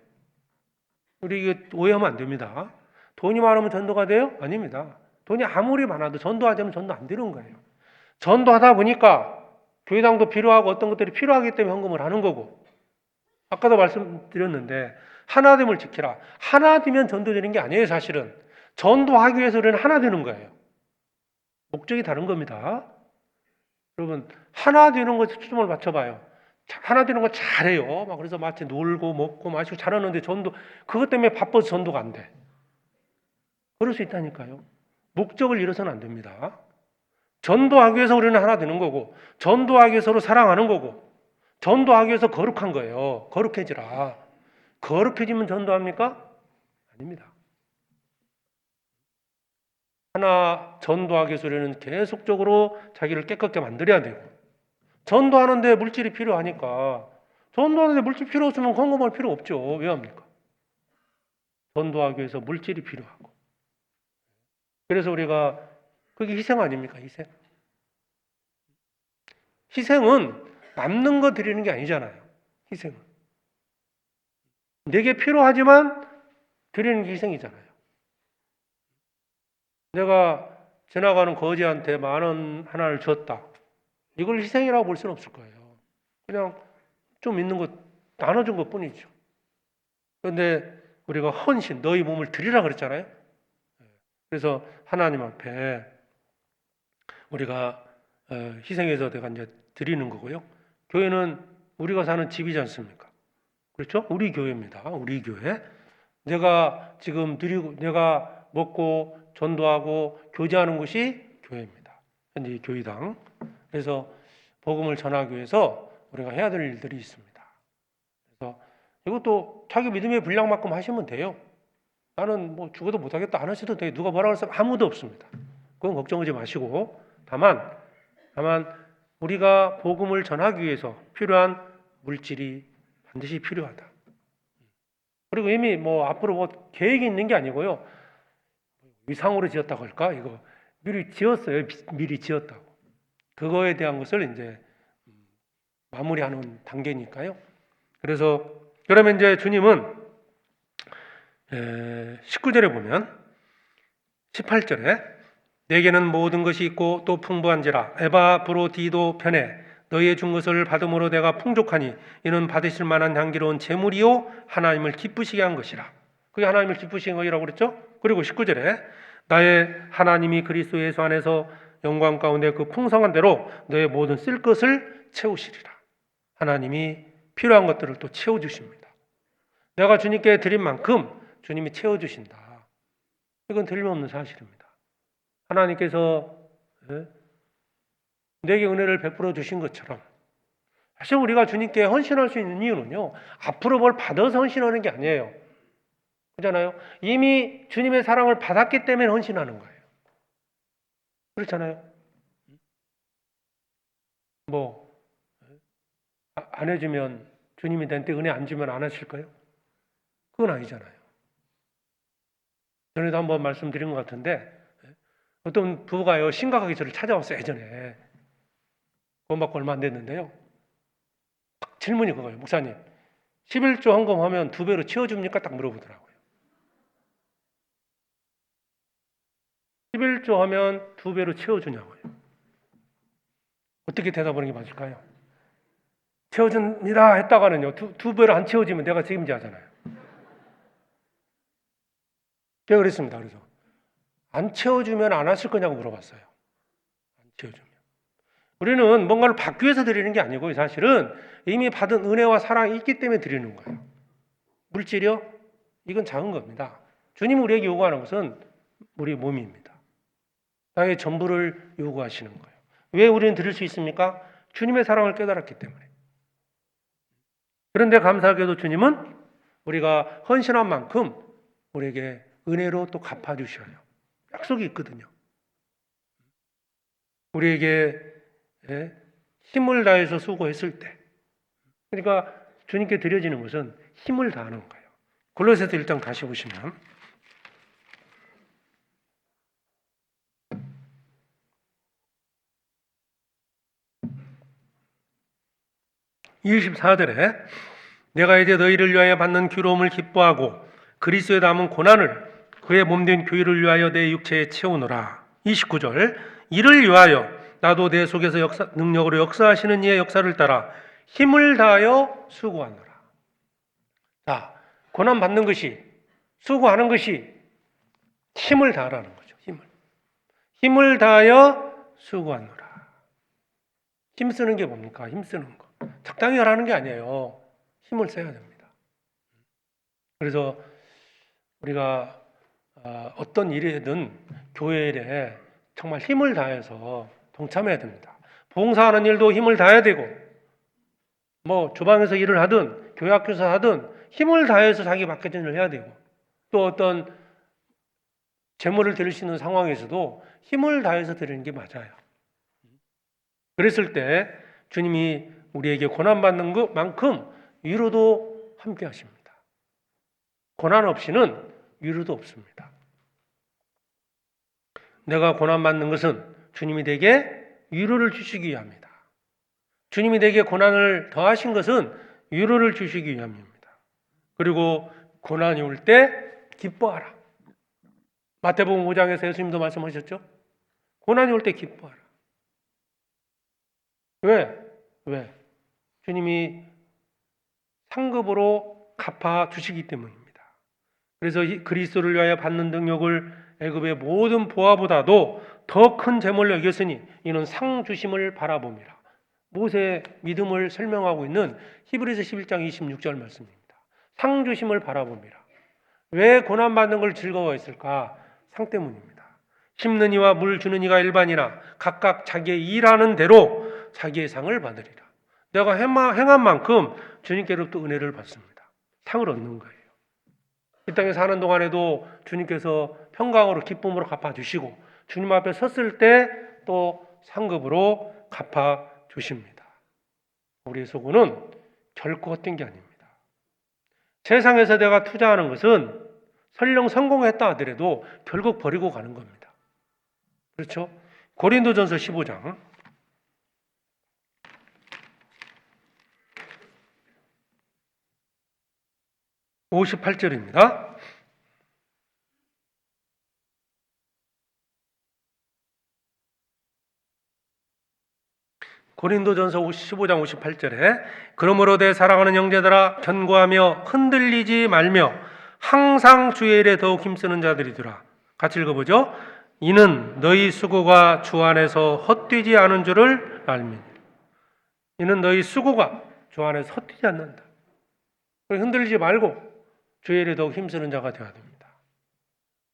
우리 이게 오해하면 안 됩니다. 돈이 많으면 전도가 돼요? 아닙니다. 돈이 아무리 많아도 전도하자면 전도 안 되는 거예요. 전도하다 보니까 교회당도 필요하고 어떤 것들이 필요하기 때문에 헌금을 하는 거고, 아까도 말씀드렸는데 하나됨을 지키라. 하나 되면 전도되는 게 아니에요, 사실은. 전도하기 위해서 우리는 하나 되는 거예요. 목적이 다른 겁니다. 여러분, 하나 되는 것에 초점을 맞춰봐요. 하나 되는 거 잘해요. 막 그래서 마치 놀고 먹고 마시고 잘하는데 전도, 그것 때문에 바빠서 전도가 안 돼. 그럴 수 있다니까요. 목적을 잃어서는 안 됩니다. 전도하기 위해서 우리는 하나 되는 거고, 전도하기 위해서 서로 사랑하는 거고, 전도하기 위해서 거룩한 거예요. 거룩해지라. 거룩해지면 전도합니까? 아닙니다. 하나 전도하기 위해서 우리는 계속적으로 자기를 깨끗게 만들어야 되고, 전도하는데 물질이 필요하니까, 전도하는데 물질 필요 없으면 헌금할 필요 없죠. 왜 합니까? 전도하기 위해서 물질이 필요하고. 그래서 우리가, 그게 희생 아닙니까? 희생. 희생은 남는 거 드리는 게 아니잖아요. 희생은. 내게 필요하지만 드리는 게 희생이잖아요. 내가 지나가는 거지한테 10,000원 하나를 줬다. 이걸 희생이라고 볼 수는 없을 거예요. 그냥 좀 있는 것 나눠준 것 뿐이죠. 그런데 우리가 헌신, 너희 몸을 드리라 그랬잖아요. 그래서 하나님 앞에 우리가 희생해서 내가 이제 드리는 거고요. 교회는 우리가 사는 집이지 않습니까? 그렇죠? 우리 교회입니다. 우리 교회. 내가 지금 드리고, 내가 먹고 전도하고 교제하는 곳이 교회입니다. 현재 교회당. 그래서 복음을 전하기 위해서 우리가 해야 될 일들이 있습니다. 그래서 이것도 자기 믿음의 분량만큼 하시면 돼요. 나는 뭐 죽어도 못하겠다 안 하셔도 돼요. 누가 뭐라고 해서 아무도 없습니다. 그건 걱정하지 마시고, 다만 우리가 복음을 전하기 위해서 필요한 물질이 반드시 필요하다. 그리고 이미 뭐 앞으로 뭐 계획이 있는 게 아니고요. 위상으로 지었다고 할까? 이거 미리 지었어요. 미리 지었다고. 그거에 대한 것을 이제 마무리하는 단계니까요. 그래서 그러면 이제 주님은 19절에 보면 18절에 내게는 모든 것이 있고 또 풍부한지라 에바브로디도 편에 너희의 준 것을 받음으로 내가 풍족하니 이는 받으실 만한 향기로운 제물이요 하나님을 기쁘시게 한 것이라. 그게 하나님을 기쁘시게 한 것이라고 그랬죠. 그리고 19절에 나의 하나님이 그리스도 예수 안에서 영광 가운데 그 풍성한 대로 너의 모든 쓸 것을 채우시리라. 하나님이 필요한 것들을 또 채워주십니다. 내가 주님께 드린 만큼 주님이 채워주신다. 이건 틀림없는 사실입니다. 하나님께서 내게 은혜를 베풀어 주신 것처럼, 사실 우리가 주님께 헌신할 수 있는 이유는요, 앞으로 뭘 받아서 헌신하는 게 아니에요. 그렇잖아요. 이미 주님의 사랑을 받았기 때문에 헌신하는 거예요. 그렇잖아요. 뭐 안 해주면 주님이 내한테 은혜 안 주면 안 하실까요? 그건 아니잖아요. 전에도 한번 말씀드린 것 같은데 어떤 부부가요 심각하게 저를 찾아왔어요. 예전에 구원 받고 얼마 안 됐는데요. 질문이 그거예요. 목사님 11조 헌금하면 2배로 채워줍니까? 딱 물어보더라고요. 11조 하면 2배로 채워주냐고요. 어떻게 대답하는 게 맞을까요? 채워줍니다 했다가는요 2배로 안 채워지면 내가 책임져야 하잖아요. 제가 그랬습니다. 그래서 안 채워주면 안 하실 거냐고 물어봤어요. 안 채워주면. 우리는 뭔가를 받기 위해서 드리는 게 아니고요. 사실은 이미 받은 은혜와 사랑이 있기 때문에 드리는 거예요. 물질이요? 이건 작은 겁니다. 주님이 우리에게 요구하는 것은 우리 몸입니다. 나의 전부를 요구하시는 거예요. 왜 우리는 드릴 수 있습니까? 주님의 사랑을 깨달았기 때문에. 그런데 감사하게도 주님은 우리가 헌신한 만큼 우리에게 은혜로 또 갚아주셔요. 약속이 있거든요. 우리에게 힘을 다해서 수고했을 때, 그러니까 주님께 드려지는 것은 힘을 다하는 거예요. 골로새서 1장 다시 보시면 24절에 내가 이제 너희를 위하여 받는 괴로움을 기뻐하고 그리스도에 담은 고난을 그의 몸된 교회를 위하여 내 육체에 채우노라. 29절 이를 위하여 나도 내 속에서 능력으로 역사하시는 이의 역사를 따라 힘을 다하여 수고하노라. 자, 고난 받는 것이, 수고하는 것이 힘을 다하라는 거죠. 힘을 다하여 수고하노라. 힘쓰는 게 뭡니까? 힘쓰는 거. 적당히 하라는 게 아니에요. 힘을 써야 됩니다. 그래서 우리가 어떤 일이든 교회 일에 정말 힘을 다해서 동참해야 됩니다. 봉사하는 일도 힘을 다해야 되고, 뭐 주방에서 일을 하든 교회 학교에서 하든 힘을 다해서 자기 맡겨진 일을 해야 되고, 또 어떤 재물을 드릴 수 있는 상황에서도 힘을 다해서 드리는 게 맞아요. 그랬을 때 주님이 우리에게 고난받는 것만큼 위로도 함께 하십니다. 고난 없이는 위로도 없습니다. 내가 고난받는 것은 주님이 내게 위로를 주시기 위함이다. 주님이 내게 고난을 더하신 것은 위로를 주시기 위함입니다. 그리고 고난이 올 때 기뻐하라. 마태복음 5장에서 예수님도 말씀하셨죠? 고난이 올 때 기뻐하라. 왜? 주님이 상급으로 갚아 주시기 때문입니다. 그래서 그리스도를 위하여 받는 능력을 애굽의 모든 보화보다도 더 큰 재물로 여겼으니 이는 상 주심을 바라봅니다. 모세의 믿음을 설명하고 있는 히브리서 11장 26절 말씀입니다. 상 주심을 바라봅니다. 왜 고난받는 걸 즐거워했을까? 상 때문입니다. 심는 이와 물 주는 이가 일반이나 각각 자기의 일하는 대로 자기의 상을 받으리라. 내가 행한 만큼 주님께로부터 은혜를 받습니다. 상을 얻는 거예요. 이 땅에 사는 동안에도 주님께서 평강으로 기쁨으로 갚아주시고 주님 앞에 섰을 때 또 상급으로 갚아주십니다. 우리의 소구는 결코 헛된 게 아닙니다. 세상에서 내가 투자하는 것은 설령 성공했다 하더라도 결국 버리고 가는 겁니다. 그렇죠? 고린도전서 15장 58절입니다. 고린도전서 15장 58절에 그러므로 내 사랑하는 형제들아 견고하며 흔들리지 말며 항상 주의 일에 더욱 힘쓰는 자들이더라. 같이 읽어보죠. 이는 너희 수고가 주 안에서 헛되지 않은 줄을 알미니. 이는 너희 수고가 주 안에서 헛되지 않는다. 흔들리지 말고 주의 일에 더욱 힘쓰는 자가 되어야 됩니다.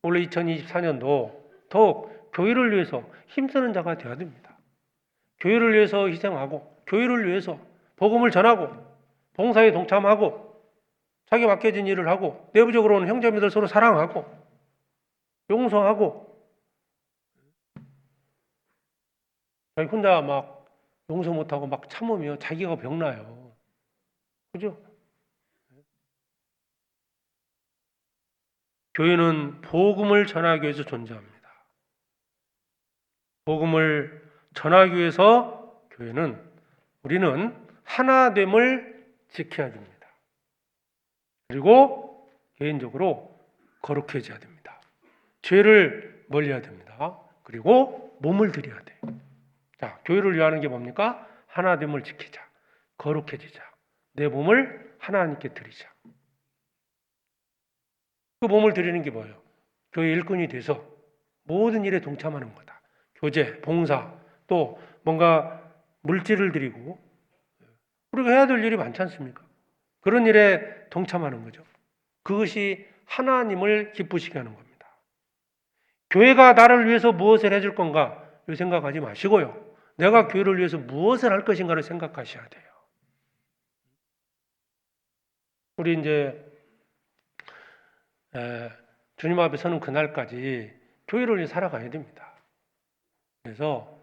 올해 2024년도 더욱 교회를 위해서 힘쓰는 자가 되어야 됩니다. 교회를 위해서 희생하고 교회를 위해서 복음을 전하고 봉사에 동참하고 자기 맡겨진 일을 하고 내부적으로는 형제님들 서로 사랑하고 용서하고 자기 혼자 막 용서 못하고 막 참으면 자기가 병나요. 그죠? 교회는 복음을 전하기 위해서 존재합니다. 복음을 전하기 위해서 우리는 하나됨을 지켜야 됩니다. 그리고 개인적으로 거룩해져야 됩니다. 죄를 멀리해야 됩니다. 그리고 몸을 드려야 돼요. 자, 교회를 위하는 게 뭡니까? 하나됨을 지키자. 거룩해지자. 내 몸을 하나님께 드리자. 그 몸을 드리는 게 뭐예요? 교회 일꾼이 돼서 모든 일에 동참하는 거다. 교제, 봉사, 또 뭔가 물질을 드리고 우리가 해야 될 일이 많지 않습니까? 그런 일에 동참하는 거죠. 그것이 하나님을 기쁘시게 하는 겁니다. 교회가 나를 위해서 무엇을 해줄 건가? 이 생각하지 마시고요. 내가 교회를 위해서 무엇을 할 것인가를 생각하셔야 돼요. 우리 이제 주님 앞에 서는 그날까지 교회를 살아가야 됩니다. 그래서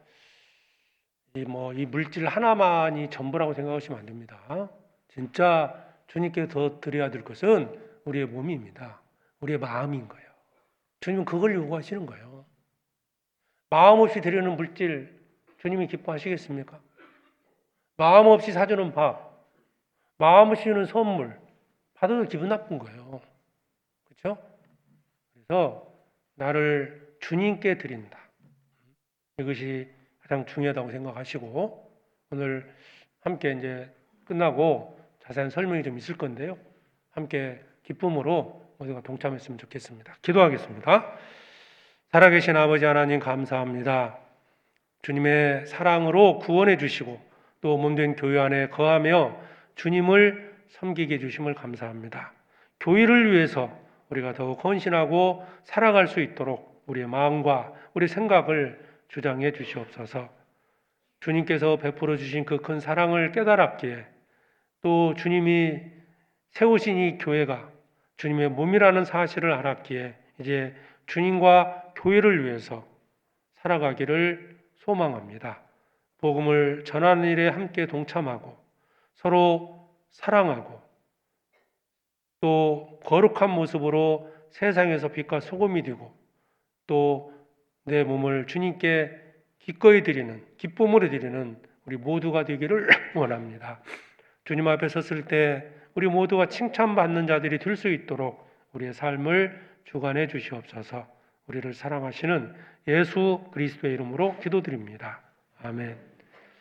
이 물질 하나만이 전부라고 생각하시면 안 됩니다. 진짜 주님께 더 드려야 될 것은 우리의 몸입니다. 우리의 마음인 거예요. 주님은 그걸 요구하시는 거예요. 마음 없이 드리는 물질 주님이 기뻐하시겠습니까? 마음 없이 사주는 밥, 마음 없이 주는 선물 받아도 기분 나쁜 거예요. 그렇죠? 그래서 나를 주님께 드린다. 이것이 가장 중요하다고 생각하시고 오늘 함께 이제 끝나고 자세한 설명이 좀 있을 건데요. 함께 기쁨으로 모두가 동참했으면 좋겠습니다. 기도하겠습니다. 살아계신 아버지 하나님 감사합니다. 주님의 사랑으로 구원해 주시고 또 몸된 교회 안에 거하며 주님을 섬기게 해주심을 감사합니다. 교회를 위해서 우리가 더욱 헌신하고 살아갈 수 있도록 우리의 마음과 우리 생각을 주장해 주시옵소서. 주님께서 베풀어 주신 그 큰 사랑을 깨달았기에 또 주님이 세우신 이 교회가 주님의 몸이라는 사실을 알았기에 이제 주님과 교회를 위해서 살아가기를 소망합니다. 복음을 전하는 일에 함께 동참하고 서로 사랑하고 또 거룩한 모습으로 세상에서 빛과 소금이 되고 또 내 몸을 주님께 기꺼이 드리는 기쁨으로 드리는 우리 모두가 되기를 원합니다. 주님 앞에 섰을 때 우리 모두가 칭찬받는 자들이 될 수 있도록 우리의 삶을 주관해 주시옵소서. 우리를 사랑하시는 예수 그리스도의 이름으로 기도드립니다. 아멘.